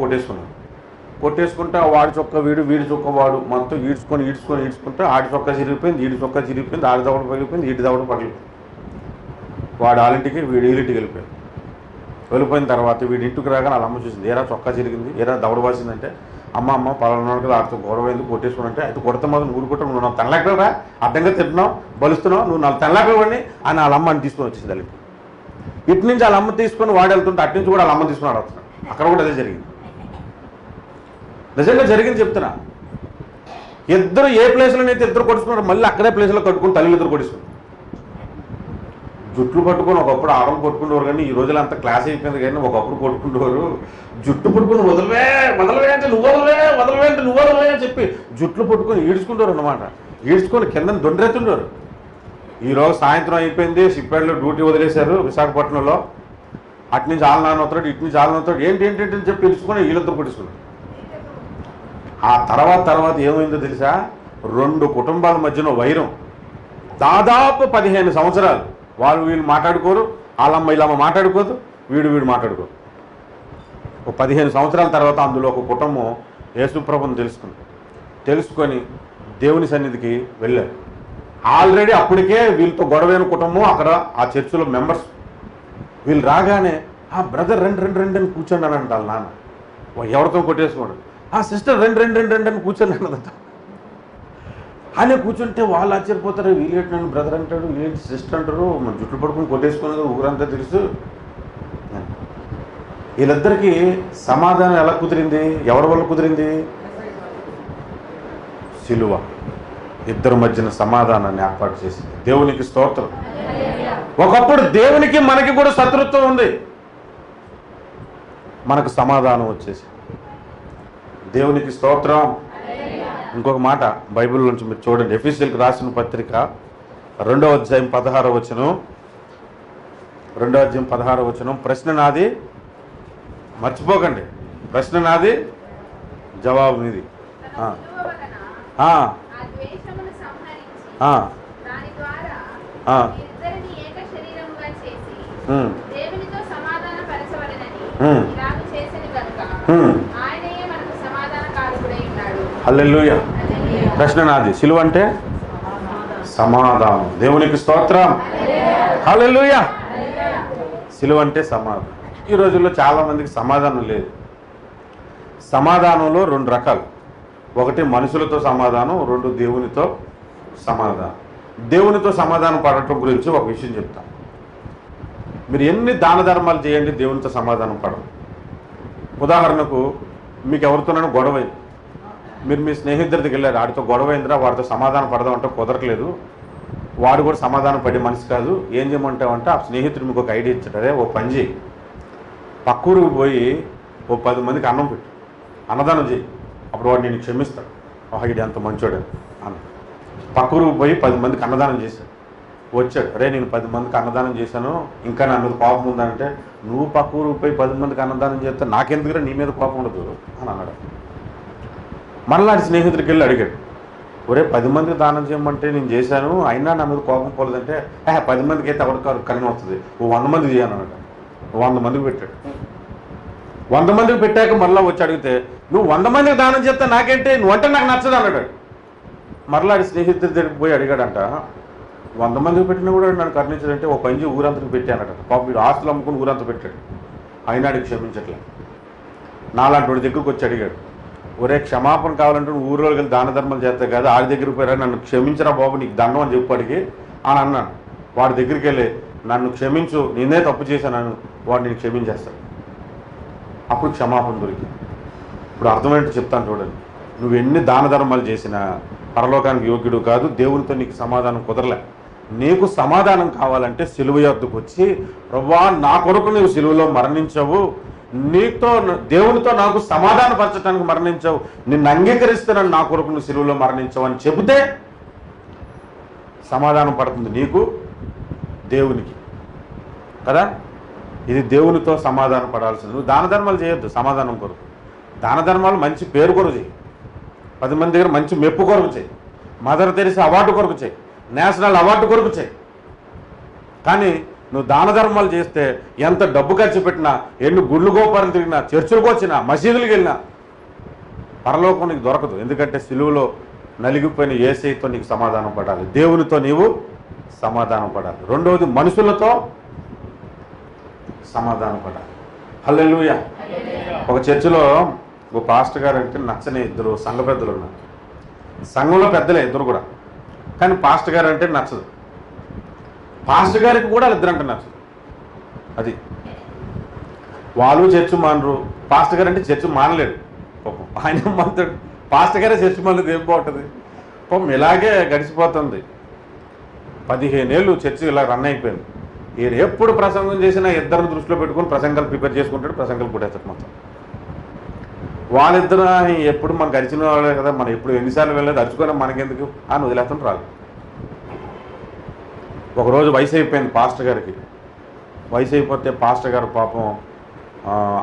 కొట్టేసుకుంటే వాడి చొక్క వీడి చొక్క వాడు మొత్తం ఈడ్చుకుంటే ఆడి చొక్క చిరిగిపోయింది, ఈడి చొక్క చిరిగిపోయింది, ఆడి దవడ పగిలిపోయింది, ఈడి దవడ పగిలిపోయింది. వాడు వాళ్ళింటికి వీడి వీళ్ళింటికి వెళ్ళిపోయిన తర్వాత వీడి ఇంటికి రాగానే వాళ్ళ అమ్మ చూసింది, ఏరా చొక్కా చిరిగింది, ఏరా దవడ వాసిందంటే, అమ్మ పలానా కదా ఆడితో గొడవైంది, కొట్టేసుకున్నంటే అయితే కొడితే మాత్రం నువ్వు కొట్టావు, నువ్వు నాకు తెల్లకరా అడ్డంగా తింటున్నావు, బలుస్తున్నావు, నువ్వు నాకు తెల్లకవాడిని అని వాళ్ళ అమ్మని తీసుకొని వచ్చేసింది. వాళ్ళకి ఇటు నుంచి వాళ్ళ అమ్మ తీసుకొని వాడు వెళ్తుంటే అటు నుంచి కూడా వాళ్ళ అమ్మ తీసుకుని ఆడుతున్నాడు. అక్కడ కూడా అదే జరిగింది, నిజంగా జరిగింది చెప్తున్నా. ఇద్దరు ఏ ప్లేస్లోనైతే ఇద్దరు కొట్టుకున్నారు, మళ్ళీ అక్కడే ప్లేస్లో కట్టుకుని తల్లిలు ఇద్దరు కొట్టుకున్నారు. జుట్లు పట్టుకొని ఒకప్పుడు ఆరం కొట్టుకునేవారు, కానీ ఈ రోజులు అంత క్లాస్ అయిపోయింది. కానీ ఒకప్పుడు కొట్టుకునేవారు. జుట్టు పట్టుకొని వదలవే వదలవే అంటే నువ్వు వదలవే, వదలవే అంటే నువ్వు వదలవే అని చెప్పి జుట్లు పట్టుకొని ఈడ్చుకుంటారు అన్నమాట. ఈడ్చుకొని కింద దొండరెత్తుంటారు. ఈరోజు సాయంత్రం అయిపోయింది, షిప్యార్డ్లో డ్యూటీ వదిలేశారు విశాఖపట్నంలో. అటు నుంచి ఆలనాన్న అవుతాడు, ఇటు నుంచి ఆలన అవుతాడు, ఏంటి ఏంటి అని చెప్పి పిలుచుకొని వీళ్ళంతా కొట్టించుకున్నారు. ఆ తర్వాత ఏమైందో తెలుసా? 2 కుటుంబాల మధ్యన వైరం. దాదాపు 15 సంవత్సరాలు వాళ్ళు వీళ్ళు మాట్లాడుకోరు, వాళ్ళమ్మ వీళ్ళమ్మ మాట్లాడుకోదు, వీడు మాట్లాడుకోరు. ఒక 15 సంవత్సరాల తర్వాత అందులో ఒక కుటుంబం యేసుప్రభుని తెలుసుకొని దేవుని సన్నిధికి వెళ్ళారు. ఆల్రెడీ అప్పటికే వీళ్ళతో గొడవైన కుటుంబం అక్కడ ఆ చర్చిలో మెంబర్స్. వీళ్ళు రాగానే బ్రదర్ రండి అని కూర్చోండి అని అంటారు నాన్న. ఎవరితో కొట్టేసుకోండి. సిస్టర్ రండి అని కూర్చొని అన్నదంట. ఆయన కూర్చుంటే వాళ్ళు ఆశ్చర్యపోతారు, వీళ్ళేంటి నన్ను బ్రదర్ అంటాడు, వీళ్ళేంటి సిస్టర్ అంటారు, మన జుట్లు పడుకుని కొట్టేసుకునేది ఊరంతా తెలుసు. వీళ్ళిద్దరికీ సమాధానం ఎలా కుదిరింది? ఎవరి వల్ల కుదిరింది? సిలువ ఇద్దరి మధ్యన సమాధానాన్ని ఏర్పాటు చేసింది. దేవునికి స్తోత్రం. ఒకప్పుడు దేవునికి మనకి కూడా శత్రుత్వం ఉంది, మనకు సమాధానం వచ్చేసి దేవునికి స్తోత్రం. ఇంకొక మాట బైబిల్ నుంచి మీరు చూడండి, ఎఫెసీయులకు రాసిన పత్రిక 2వ అధ్యాయం 16వ వచనం. 2వ అధ్యాయం 16వ వచనం. ప్రశ్న నాది, మర్చిపోకండి, ప్రశ్న నాది, జవాబు మీది. హల్లెలూయా. ప్రశ్న నాది. సిలువ అంటే సమాధానం. దేవునికి స్తోత్రం. హల్లెలూయా. సిలువ అంటే సమాధానం. ఈ రోజుల్లో చాలామందికి సమాధానం లేదు. సమాధానంలో 2 రకాలు. ఒకటి మనుషులతో సమాధానం, 2 దేవునితో సమాధానం. దేవునితో సమాధానం పడటం గురించి ఒక విషయం చెప్తాను. మీరు ఎన్ని దాన ధర్మాలు చేయండి, దేవునితో సమాధానం పడవు. ఉదాహరణకు మీకు ఎవరితోనైనా గొడవైంది, మీరు మీ స్నేహితుడి దగ్గరికి వెళ్ళారు, వాడితో గొడవైందిరా, వాడితో సమాధానం పడదామంటే కుదరట్లేదు, వాడు కూడా సమాధానం పడే మనిషి కాదు, ఏం చేయమంటావంటే ఆ స్నేహితుడు మీకు ఒక ఐడియా ఇచ్చాడు, అదే ఓ పని చేయి, పక్కూరికి పోయి ఓ 10 మందికి అన్నం పెట్టు, అన్నదానం చేయి, అప్పుడు వాడు నేను క్షమిస్తాడు. ఇది ఎంత మంచోడు అన్న. పక్కూరికి పోయి 10 మందికి అన్నదానం చేశాడు. వచ్చాడు, రే నేను 10 మందికి అన్నదానం చేశాను, ఇంకా నా మీద కోపం ఉందంటే, నువ్వు పక్కూరికి పోయి 10 మందికి అన్నదానం చేస్తే నాకెందుకురా నీ మీద కోపం ఉండదు అని అన్నాడు. మళ్ళీ స్నేహితుడికి వెళ్ళి అడిగాడు, ఒరే 10 మందికి దానం చేయమంటే నేను చేశాను, అయినా నా మీద కోపం పోలేదంటే, 10 మందికి అయితే ఎవరికి కన్ను వస్తుంది, ఓ 100 మందికి చేయను అన్నాడు. 100 మందికి పెట్టాడు. 100 మందికి పెట్టాక మళ్ళీ వచ్చి అడిగితే, నువ్వు 100 మందికి దానం చేస్తే నాకేంటి, నువ్వంటే నాకు నచ్చదు అన్నాడు. మరలా స్నేహితుడి దగ్గరికి పోయి అడిగాడంట, 100 మందికి పెట్టినా కూడా నన్ను కరుణించాడంటే ఓ పంచి ఊరంతకు పెట్టానట. పాపం వీడు ఆస్తులు అమ్ముకుని ఊరంతా పెట్టాడు, అయినా అడిగి క్షమించట్లే. నాలాంటి వాడి దగ్గరికి వచ్చి అడిగాడు, ఒరే క్షమాపణ కావాలంటే నువ్వు ఊరిలోకి వెళ్ళి దాన ధర్మాలు చేస్తావు కదా, ఆడి దగ్గరికి పోయారా, నన్ను క్షమించరా బాబు నీకు దండం అని చెప్పి అడిగి అని అన్నాను. వాడి దగ్గరికి వెళ్ళి నన్ను క్షమించు, నేనే తప్పు చేశాను, వాడు నేను క్షమించేస్తాడు. అప్పుడు క్షమాపణ దొరికింది. ఇప్పుడు అర్థమేంటో చెప్తాను చూడండి, నువ్వు ఎన్ని దాన ధర్మాలు చేసినా పరలోకానికి యోగ్యుడు కాదు, దేవునితో నీకు సమాధానం కుదరలే. నీకు సమాధానం కావాలంటే సిలువ యొద్దకు వచ్చి, ప్రభువా నా కొరకు నువ్వు సిలువలో మరణించావు, నీతో దేవునితో నాకు సమాధాన పరచడానికి మరణించావు, నిన్ను అంగీకరిస్తున్నాను, నా కొరకు నువ్వు సిలువలో మరణించావు అని చెబితే సమాధానం పడుతుంది నీకు, దేవునికి కదా. ఇది దేవునితో సమాధానం పడాల్సింది. నువ్వు దాన ధర్మాలు చేయొద్దు సమాధానం కొరకు. దాన ధర్మాలు మంచి పేరు కొరకు చేయి, 10 మంది దగ్గర మంచి మెప్పు కొరకు చేయి, మదర్ తెరిసా అవార్డు కొరకు చేయి, నేషనల్ అవార్డు కొరకు చేయి. కానీ నువ్వు దాన ధర్మాలు చేస్తే ఎంత డబ్బు ఖర్చు పెట్టినా, ఎన్ని గుళ్ళు గోపురం తిరిగినా, చర్చిలకు వచ్చినా, మసీదులకు వెళ్ళినా పరలోకం నీకు దొరకదు. ఎందుకంటే సిలువలో నలిగిపోయిన యేసయ్యతో నీకు సమాధానం పడాలి, దేవునితో నీవు సమాధానం పడాలి. రెండవది మనుషులతో సమాధానం పడాలి. హల్లెలూయా. ఒక చర్చిలో ఒక పాస్టర్ గారు అంటే నచ్చని 2 సంఘ పెద్దలు ఉన్నారు. సంఘంలో పెద్దలే 2 కూడా, కానీ పాస్టర్ గారు అంటే నచ్చదు. పాస్టర్ గారికి కూడా 2 అంటే నచ్చదు. అది వాళ్ళు చర్చి మానరు, పాస్టర్ గారు అంటే చర్చి మానలేడు. పాపం ఆయన మాత్రం పాస్టర్ గారే చర్చి మానలేదు, ఏం బాగుంటుంది పాపం. ఇలాగే గడిచిపోతుంది. 15 ఏళ్ళు చర్చి ఇలా రన్ అయిపోయింది. ఈయన ఎప్పుడు ప్రసంగం చేసినా ఇద్దరు దృష్టిలో పెట్టుకొని ప్రసంగాలు ప్రిపేర్ చేసుకుంటాడు, ప్రసంగాలు కొట్టేస్తాడు మొత్తం. వాళ్ళిద్దరు ఎప్పుడు మనకు అరిచిన వాళ్ళే కదా, మనం ఎప్పుడు ఎన్నిసార్లు వెళ్ళలేదు, అరుచుకోవడం మనకెందుకు అని వదిలేస్తాం రాదు. ఒకరోజు వయసు అయిపోయింది పాస్టర్ గారికి. వయసు అయిపోతే పాస్టర్ గారు పాపం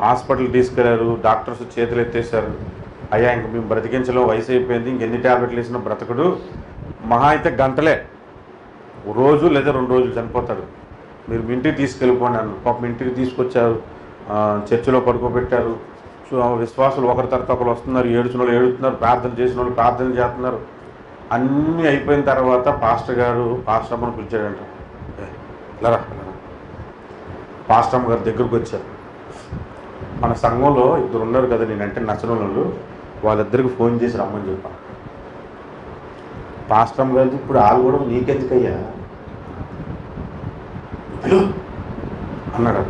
హాస్పిటల్ తీసుకెళ్లారు. డాక్టర్స్ చేతులు ఎత్తేసారు, అయ్యా ఇంక మేము బ్రతికించలో, వయసు అయిపోయింది, ఇంకెన్ని ట్యాబ్లెట్లు వేసిన బ్రతకడు, మహా అయితే గంటలే, రోజు లేదా 2 రోజులు చనిపోతాడు, మీరు మీ ఇంటికి తీసుకెళ్ళిపోండి అన్నారు. పాపం ఇంటికి తీసుకొచ్చారు, చర్చిలో పడుకోబెట్టారు. విశ్వాసులు ఒకరి తర్వాత ఒకరు వస్తున్నారు, ఏడుచిన వాళ్ళు ఏడుతున్నారు, ప్రార్థన చేసిన వాళ్ళు ప్రార్థన చేస్తున్నారు. అన్నీ అయిపోయిన తర్వాత పాస్టర్ అమ్మను పిలిచాడంట. లరా పాస్టర్ అమ్మ గారి దగ్గరకు వచ్చారు. మన సంఘంలో 2 ఉన్నారు కదా నేనంటే నచ్చని వాళ్ళు, వాళ్ళిద్దరికి ఫోన్ చేసి రమ్మని చెప్పాను. పాస్టర్ అమ్మ గారికి ఇప్పుడు వాళ్ళు కూడా నీకెందుకయ్యా అన్నాడు.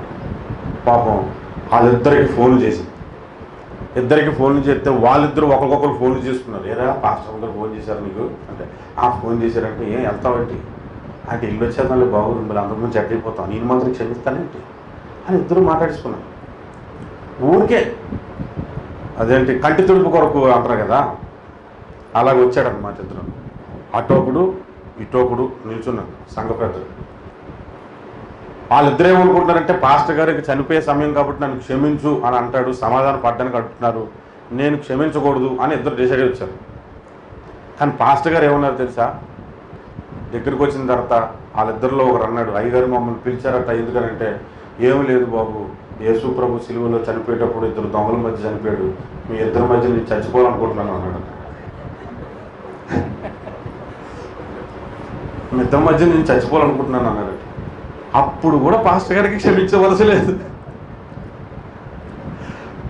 పాపం వాళ్ళిద్దరికి ఫోన్లు చేసి, ఇద్దరికి ఫోన్లు చేస్తే వాళ్ళిద్దరు ఒకరికొకరు ఫోన్లు చేసుకున్నారు. ఏదా పాస్టర్ అమ్మ గారు ఫోన్ చేశారు నీకు అంటే, ఫోన్ చేశారంటే ఏం వెళ్తావేంటి అంటే, ఇల్లు వచ్చేదాన్ని బాగుంది, మళ్ళీ అందరి నుంచి అడ్డైపోతాం, నేను మాత్రం క్షమిస్తానేంటి అని ఇద్దరు మాట్లాడేసుకున్నాను. ఊరికే అదేంటి కంటి తుడుపు కొరకు అంటారు కదా, అలాగ వచ్చాడన్నమాట ఇద్దరు. అటోకుడు ఇటోకుడు నిల్చున్నాడు సంఘ పెద్దలు. వాళ్ళిద్దరు ఏమనుకుంటున్నారంటే, పాస్టర్ గారికి చనిపోయే సమయం కాబట్టి నన్ను క్షమించు అని అంటాడు, సమాధానం పడ్డానికి అంటున్నారు, నేను క్షమించకూడదు అని ఇద్దరు డిసైడ్ వచ్చారు. కానీ పాస్టర్ గారు ఏమన్నారు తెలుసా, దగ్గరికి వచ్చిన తర్వాత వాళ్ళిద్దరిలో ఒకరు అన్నాడు, అయ్యగారు మమ్మల్ని పిలిచారట ఎందుకనంటే, ఏమి లేదు బాబు, యేసు ప్రభు సిలువలో చనిపోయేటప్పుడు 2 దొంగల మధ్య చనిపోయాడు, మీ ఇద్దరి మధ్య నేను చచ్చిపోవాలనుకుంటున్నాను అన్నాడు. మీ ఇద్దరి మధ్య నేను చచ్చిపోవాలనుకుంటున్నాను అన్నాడు. అప్పుడు కూడా పాస్టర్ గారికి క్షమించవలసి లేదు,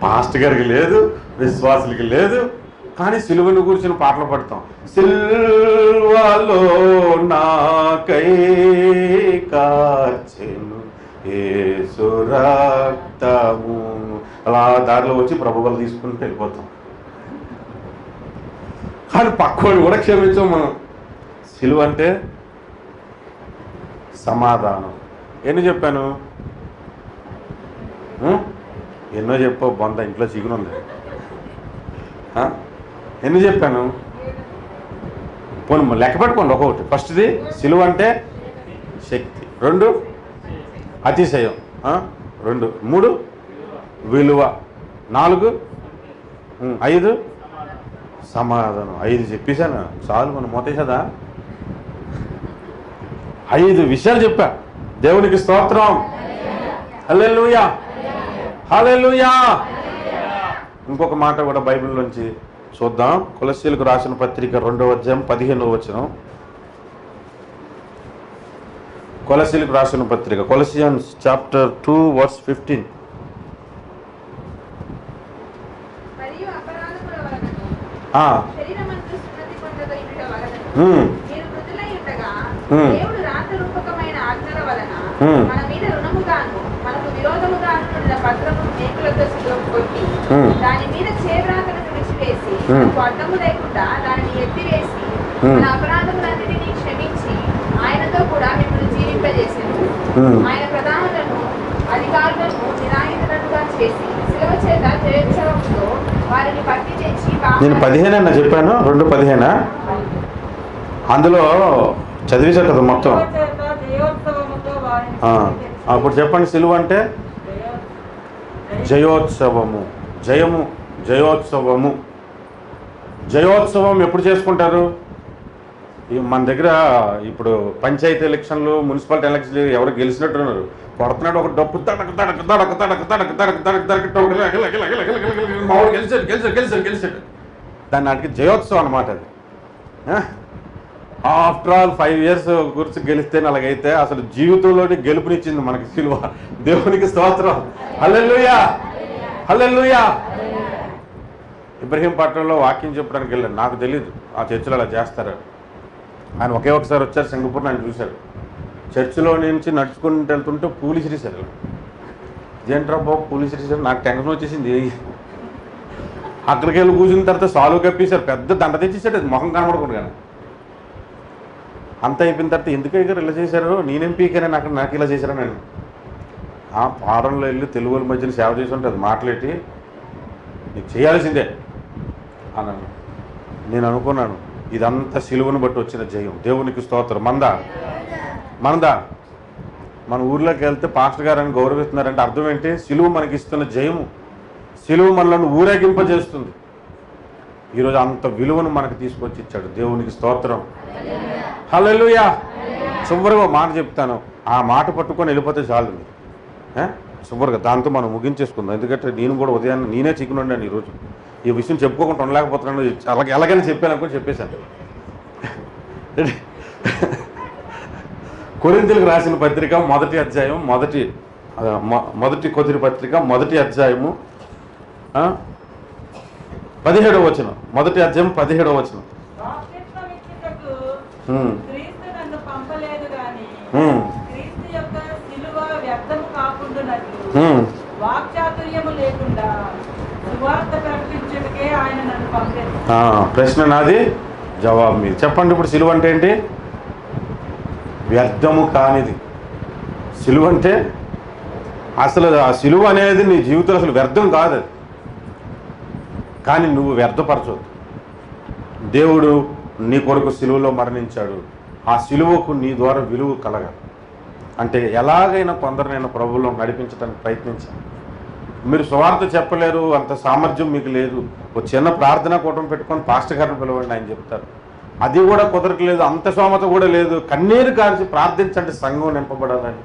పాస్టర్ గారికి లేదు, విశ్వాసులకి లేదు. కానీ సిలువను కూర్చుని పాటలు పాడతాం, సిల్వలో నాకై కార్చెను యేసు రక్తము, అలా దారిలో వచ్చి ప్రభువులు తీసుకుని వెళ్ళిపోతాం. కానీ పక్కోడు కూడా క్షమించాం మనం. సిలువ అంటే సమాధానం. ఎన్ని చెప్పాను, ఎన్నో చెప్పావు, బొంద ఇంట్లో చిగునుంది. ఎన్ని చెప్పాను, పోను లెక్క పెట్టుకోండి ఒక్కొక్కటి. ఫస్ట్ది సిలువ అంటే శక్తి, 2 అతిశయం, 2 3 విలువ, 4 5 సమాధానం. 5 చెప్పేశాను చాలు, మనం మోతేసదా 5 విషయాలు చెప్పా. దేవునికి స్తోత్రం, హల్లెలూయా హల్లెలూయా. ఇంకొక మాట కూడా బైబిల్ నుంచి చూద్దాం. కొలస్సీలకు రాసిన పత్రిక 2వ అధ్యాయం 15వ వచనం. కొలస్సీలకు రాసిన పత్రిక, కొలసియన్స్ చాప్టర్ 2 వర్స్ 15. దాని మీద చేవ్రాతను విడిచివేసి అడ్డము లేకుండా దానిని ఎత్తివేసి మన అపరాధములన్నిటినీ క్షమించి ఆయనతో కూడా మిమ్మల్ని జీవింపజేసాను. ఆయన ప్రధానులను అధికారులను నిరాయుధులుగా చేసి శిలువ చేత జయోత్సవంతో వారిని పట్టి తెచ్చి, నేను 15 అన్న చెప్పాను, 2:15 అందులో చదివేశారు కదా మొత్తం. అప్పుడు చెప్పండి, సిలువ అంటే జయోత్సవము, జయము, జయోత్సవము. జయోత్సవం ఎప్పుడు చేసుకుంటారు? మన దగ్గర ఇప్పుడు పంచాయతీ ఎలక్షన్లు, మున్సిపాలిటీ ఎలక్షన్లు ఎవరు గెలిచినట్టున్నారు, కొడుతున్నాడు ఒక డప్పు తడక తడక తడక తడక తడక తడక తడక తడక మామూలు గెలిచాడు గెలిచాడు గెలిచాడు గెలిచాడు. దాని నాటికి జయోత్సవం అన్నమాట అది. ఆఫ్టర్ ఆల్ 5 years గురించి గెలిస్తే అలాగైతే అసలు జీవితంలోని గెలుపునిచ్చింది మనకి సిలువ. దేవునికి స్తోత్రం, హల్లెలూయా హల్లెలూయా. ఇబ్రహీంపట్నంలో వాక్యం చెప్పడానికి వెళ్ళాను, నాకు తెలియదు ఆ చర్చిలో అలా చేస్తారు. ఆయన ఒకే ఒకసారి వచ్చారు సింగపూర్, ఆయన చూశాడు. చర్చిలో నుంచి నడుచుకుంటూ వెళ్తుంటే పూలు ఇసిరేశారు. ఇదేంట్రా బాబు పూలు ఇసిరేశారు, నాకు టెన్షన్ వచ్చేసింది. అక్కడికి వెళ్ళి కూర్చున్న తర్వాత సాలు కప్పేశారు, పెద్ద దండ తెచ్చేసాడు, అది మొహం కనబడకూడదు. కానీ అంత అయిపోయిన తర్వాత ఎందుకు గారు ఇలా చేశారు, నేనేం పీకనే నాకు ఇలా చేశారా నేను ఆ పాడంలో వెళ్ళి తెలుగుల మధ్యన సేవ చేసి ఉంటే అది మాట్లాడి నీకు చేయాల్సిందే అన్నాను. నేను అనుకున్నాను ఇదంతా సిలువను బట్టి వచ్చిన జయం. దేవునికి స్తోత్రం. మనదా మన ఊర్లోకి వెళ్తే పాస్టర్ గారు అని గౌరవిస్తున్నారంటే అర్థం ఏంటి? సిలువ మనకి ఇస్తున్న జయము. సిలువ మనల్ని ఊరేగింపజేస్తుంది. ఈరోజు అంత విలువను మనకు తీసుకొచ్చి ఇచ్చాడు. దేవునికి స్తోత్రం. హల్లెలూయా. చివరిగా మాట చెప్తాను, ఆ మాట పట్టుకొని వెళ్ళిపోతే చాలు మీరు. చివరిగా దాంతో మనం ముగించేసుకుందాం. ఎందుకంటే నేను కూడా ఉదయాన్నే నేనే చికెన్ వండాను ఈరోజు. ఈ విషయం చెప్పుకోకుండా ఉండలేకపోతున్నాను. ఎలాగైనా చెప్పాను అనుకుని చెప్పేశాను. కొరింథీయులకు రాసిన పత్రిక మొదటి అధ్యాయం మొదటి కొరింథీ పత్రిక మొదటి అధ్యాయము 17వ వచనం. మొదటి అధ్యాయం 17వ వచనం. ప్రశ్న నాది, జవాబు మీది. చెప్పండి ఇప్పుడు సిలువ అంటే ఏంటి? వ్యర్థము కానిది. సిలువ అంటే అసలు ఆ సిలువ అనేది నీ జీవితంలో అసలు వ్యర్థం కాదు అది. కానీ నువ్వు వ్యర్థపరచవద్దు. దేవుడు నీ కొరకు సిలువలో మరణించాడు. ఆ సిలువకు నీ ద్వారా విలువ కలగాలి. అంటే ఎలాగైనా కొందరినైనా ప్రభువులో నడిపించడానికి ప్రయత్నించాలి. మీరు సువార్త చెప్పలేరు, అంత సామర్థ్యం మీకు లేదు, ఒక చిన్న ప్రార్థనా కూటమి పెట్టుకొని పాస్టర్ గారిని పిలవండి ఆయన చెప్తారు. అది కూడా కుదరట్లేదు, అంత స్తోమత కూడా లేదు. కన్నీరు కార్చి ప్రార్థించండి సంఘం నింపబడాలని.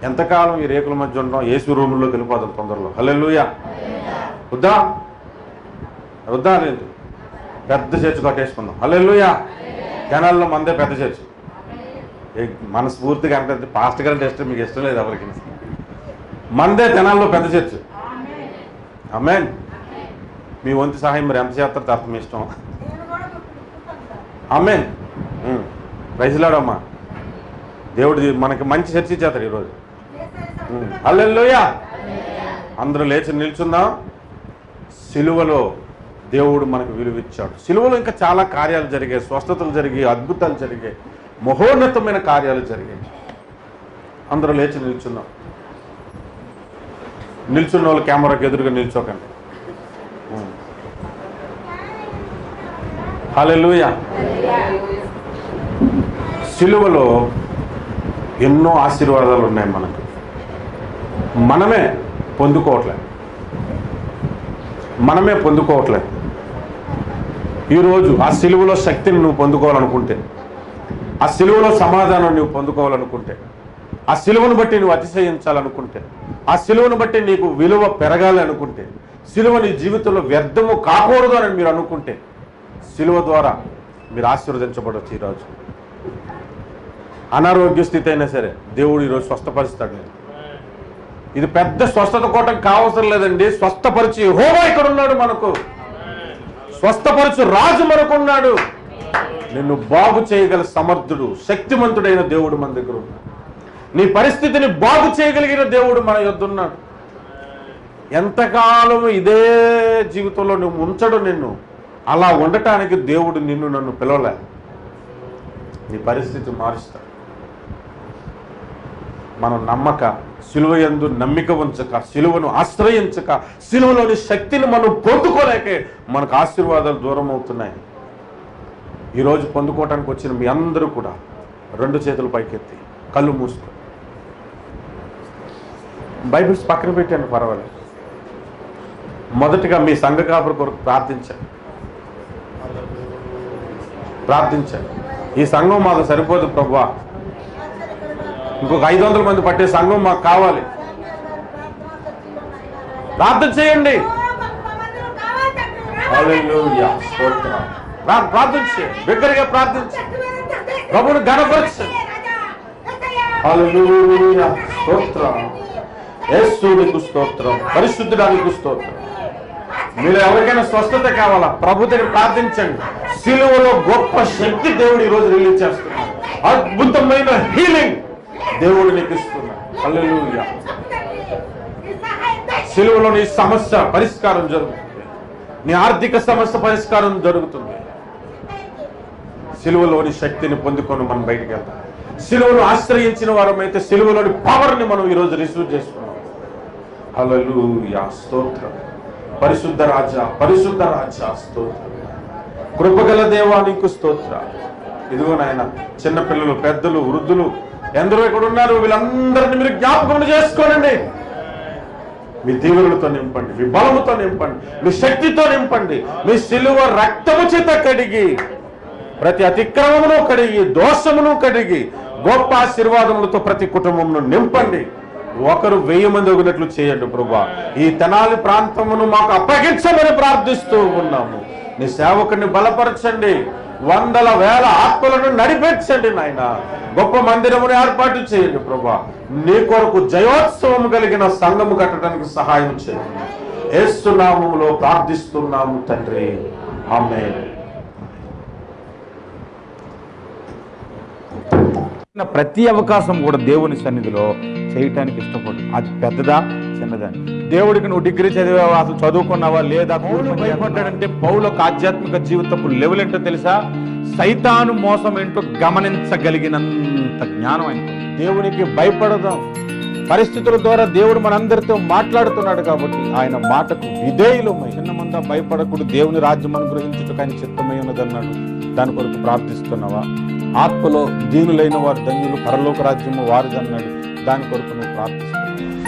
ఎంతకాలం ఈ రేకుల మధ్య ఉండడం? యేసు రూముల్లోకి వెళ్ళిపోదాం తొందరలో. హల్లెలూయా. వద్దా లేదు, పెద్ద చర్చ్ కట్టేసుకుందాం. హల్లెలూయా. జనాల్లో మందే పెద్ద చర్చ్. మనస్ఫూర్తిగా అంటే పాస్టర్ గారి టెస్ట్ మీకు ఇష్టం లేదు ఎవరికి. మందే జనాల్లో పెద్ద చర్చ్. ఆమేన్. మీ వంతు సహాయం మరి ఎంత చేస్తారు తర్వాత మీ ఇష్టం. ఆమేన్. ప్రైజ్లాడమ్మా. దేవుడు మనకి మంచి చర్చ ఇచ్చేస్తాడు ఈరోజు. హల్లెలూయా. అందరూ లేచి నిల్చుందాం. సిలువలో దేవుడు మనకు విలువ ఇచ్చాడు. సిలువలో ఇంకా చాలా కార్యాలు జరిగాయి, స్వస్థతలు జరిగాయి, అద్భుతాలు జరిగాయి, మహోన్నతమైన కార్యాలు జరిగాయి. అందరూ లేచి నిల్చుందాం. నిల్చున్న వాళ్ళు కెమెరాకి ఎదురుగా నిల్చోకండి. హల్లెలూయా. సిలువలో ఎన్నో ఆశీర్వాదాలు ఉన్నాయి మనకు. మనమే పొందుకోవట్లేదు. ఈరోజు ఆ సిలువలో శక్తిని నువ్వు పొందుకోవాలనుకుంటే, ఆ సిలువలో సమాధానం నువ్వు పొందుకోవాలనుకుంటే, ఆ సిలువను బట్టి నువ్వు అతిశయించాలనుకుంటే, ఆ సిలువను బట్టి నీకు విలువ పెరగాలి అనుకుంటే, సిలువ నీ జీవితంలో వ్యర్థము కాకూడదు అని మీరు అనుకుంటే, సిలువ ద్వారా మీరు ఆశీర్వదించబడవచ్చు. ఈరోజు అనారోగ్య స్థితి అయినా సరే దేవుడు ఈరోజు స్వస్థపరుస్తాడు. ఇది పెద్ద స్వస్థత కోటం కావసరం లేదండి. స్వస్థపరిచి యెహోవా ఇక్కడ ఉన్నాడు, మనకు స్వస్థపరచు రాజు మనకున్నాడు. నిన్ను బాగు చేయగల సమర్థుడు, శక్తిమంతుడైన దేవుడు మన దగ్గర ఉన్నాడు. నీ పరిస్థితిని బాగు చేయగలిగిన దేవుడు మన యొద్ద ఉన్నాడు. ఎంతకాలం ఇదే జీవితంలో నువ్వు ఉంచడు. నిన్ను అలా ఉండటానికి దేవుడు నన్ను పిలవలే. నీ పరిస్థితి మారుస్తాడు. మనం నమ్మక, సిలువ యందు నమ్మిక ఉంచక, సిలువను ఆశ్రయించక, సిలువలోని శక్తిని మనం పొందుకోలేకే మనకు ఆశీర్వాదాలు దూరం అవుతున్నాయి. ఈరోజు పొందుకోవటానికి వచ్చిన మీ అందరూ కూడా 2 చేతులు పైకెత్తి కళ్ళు మూసుకో. బైబిల్స్ పక్కన పెట్టండి, పర్వాలేదు. మొదటిగా మీ సంఘ కాపురి కొరకు ప్రార్థించండి. ఈ సంఘం మాకు సరిపోదు ప్రభువా, ఇంకొక 500 మంది పట్టే సంఘం మాకు కావాలి. ప్రార్థన చేయండి. హల్లెలూయా. ప్రార్థించండి, బిగ్గరగా ప్రార్థించండి, ప్రభువుని ఘనపరచండి. హల్లెలూయా. స్తోత్రం. యేసునికి స్తోత్రం, పరిశుద్ధుడానికి స్తోత్రం. మీరు ఎవరికైనా స్వస్థత కావాలా, ప్రభు దగ్గర ప్రార్థించండి. సిలువలో గొప్ప శక్తి దేవుడు ఈరోజు రిలీజ్ చేస్తున్నాడు. అద్భుతమైన హీలింగ్ దేవుడు నీకు ఇస్తున్నాడు. హల్లెలూయా. సిలువలో నీ సమస్య పరిష్కారం జరుగుతుంది. నీ ఆర్థిక సమస్య పరిష్కారం జరుగుతుంది. సిలువలోని శక్తిని పొందుకొని మనం బయటికి వెళ్తాం. సిలువను ఆశ్రయించిన వారమైతే సిలువలోని పవర్ని మనం ఈరోజు రిసీవ్ చేసుకున్నాం. హల్లెలూయా, స్తోత్రం. పరిశుద్ధ రాజా స్తోత్రం. కృపగల దేవా నీకు స్తోత్రం. ఇదిగో నాయన, చిన్నపిల్లలు, పెద్దలు, వృద్ధులు ఎందరో ఇక్కడ ఉన్నారు. వీళ్ళందరినీ మీరు జ్ఞాపకం చేసుకోనండి. మీ దీవెనలతో నింపండి, మీ బలముతో నింపండి, మీ శక్తితో నింపండి. మీ సిలువ రక్తము చేత కడిగి, ప్రతి అతిక్రమమును కడిగి, దోషమును కడిగి, గొప్ప ఆశీర్వాదములతో ప్రతి కుటుంబమును నింపండి. ఒకరు 1000 మంది ఒగినట్లు చేయండి ప్రభువా. ఈ తెనాలి ప్రాంతమును మాకు అప్పగించమని ప్రార్థిస్తూ ఉన్నాము. నీ సేవకుని బలపరచండి, వందల వేల ఆత్మలను నడిపించండి నాయన. గొప్ప మందిరమును ఏర్పాటు చేయండి ప్రభువా. నీ కొరకు జయోత్సవము కలిగిన సంఘము కట్టడానికి సహాయం చేయండి. యేసు నామములో ప్రార్థిస్తున్నాము తండ్రి, ఆమేన్. ప్రతి అవకాశం కూడా దేవుని సన్నిధిలో చేయటానికి ఇష్టపడు. అది పెద్దదా చిన్నదా? దేవుడికి నువ్వు డిగ్రీ చదివావా, అసలు చదువుకున్నావా లేదా? పౌలు భయపడ్డాడంటే పౌలకు ఆధ్యాత్మిక జీవితపు లెవెల్ ఏంటో తెలుసా? సైతాను మోసం ఏంటో గమనించగలిగినంత జ్ఞానం ఆయన. దేవునికి భయపడదాం. పరిస్థితుల ద్వారా దేవుడు మనందరితో మాట్లాడుతున్నాడు కాబట్టి ఆయన మాటకు విధేయులమై, చిన్నమంతా భయపడకూడదు, దేవుని రాజ్యం అనుగ్రహించుటకు ఆయన చిత్తమై ఉన్నదన్నాడు. దాని కొరకు ప్రార్థిస్తున్నావా? ఆత్మలో దీనులైన వారు ధన్యులు, పరలోక రాజ్యము వారిదన్నాడు. దాని కొరకు నువ్వు ప్రార్థిస్తున్నావు.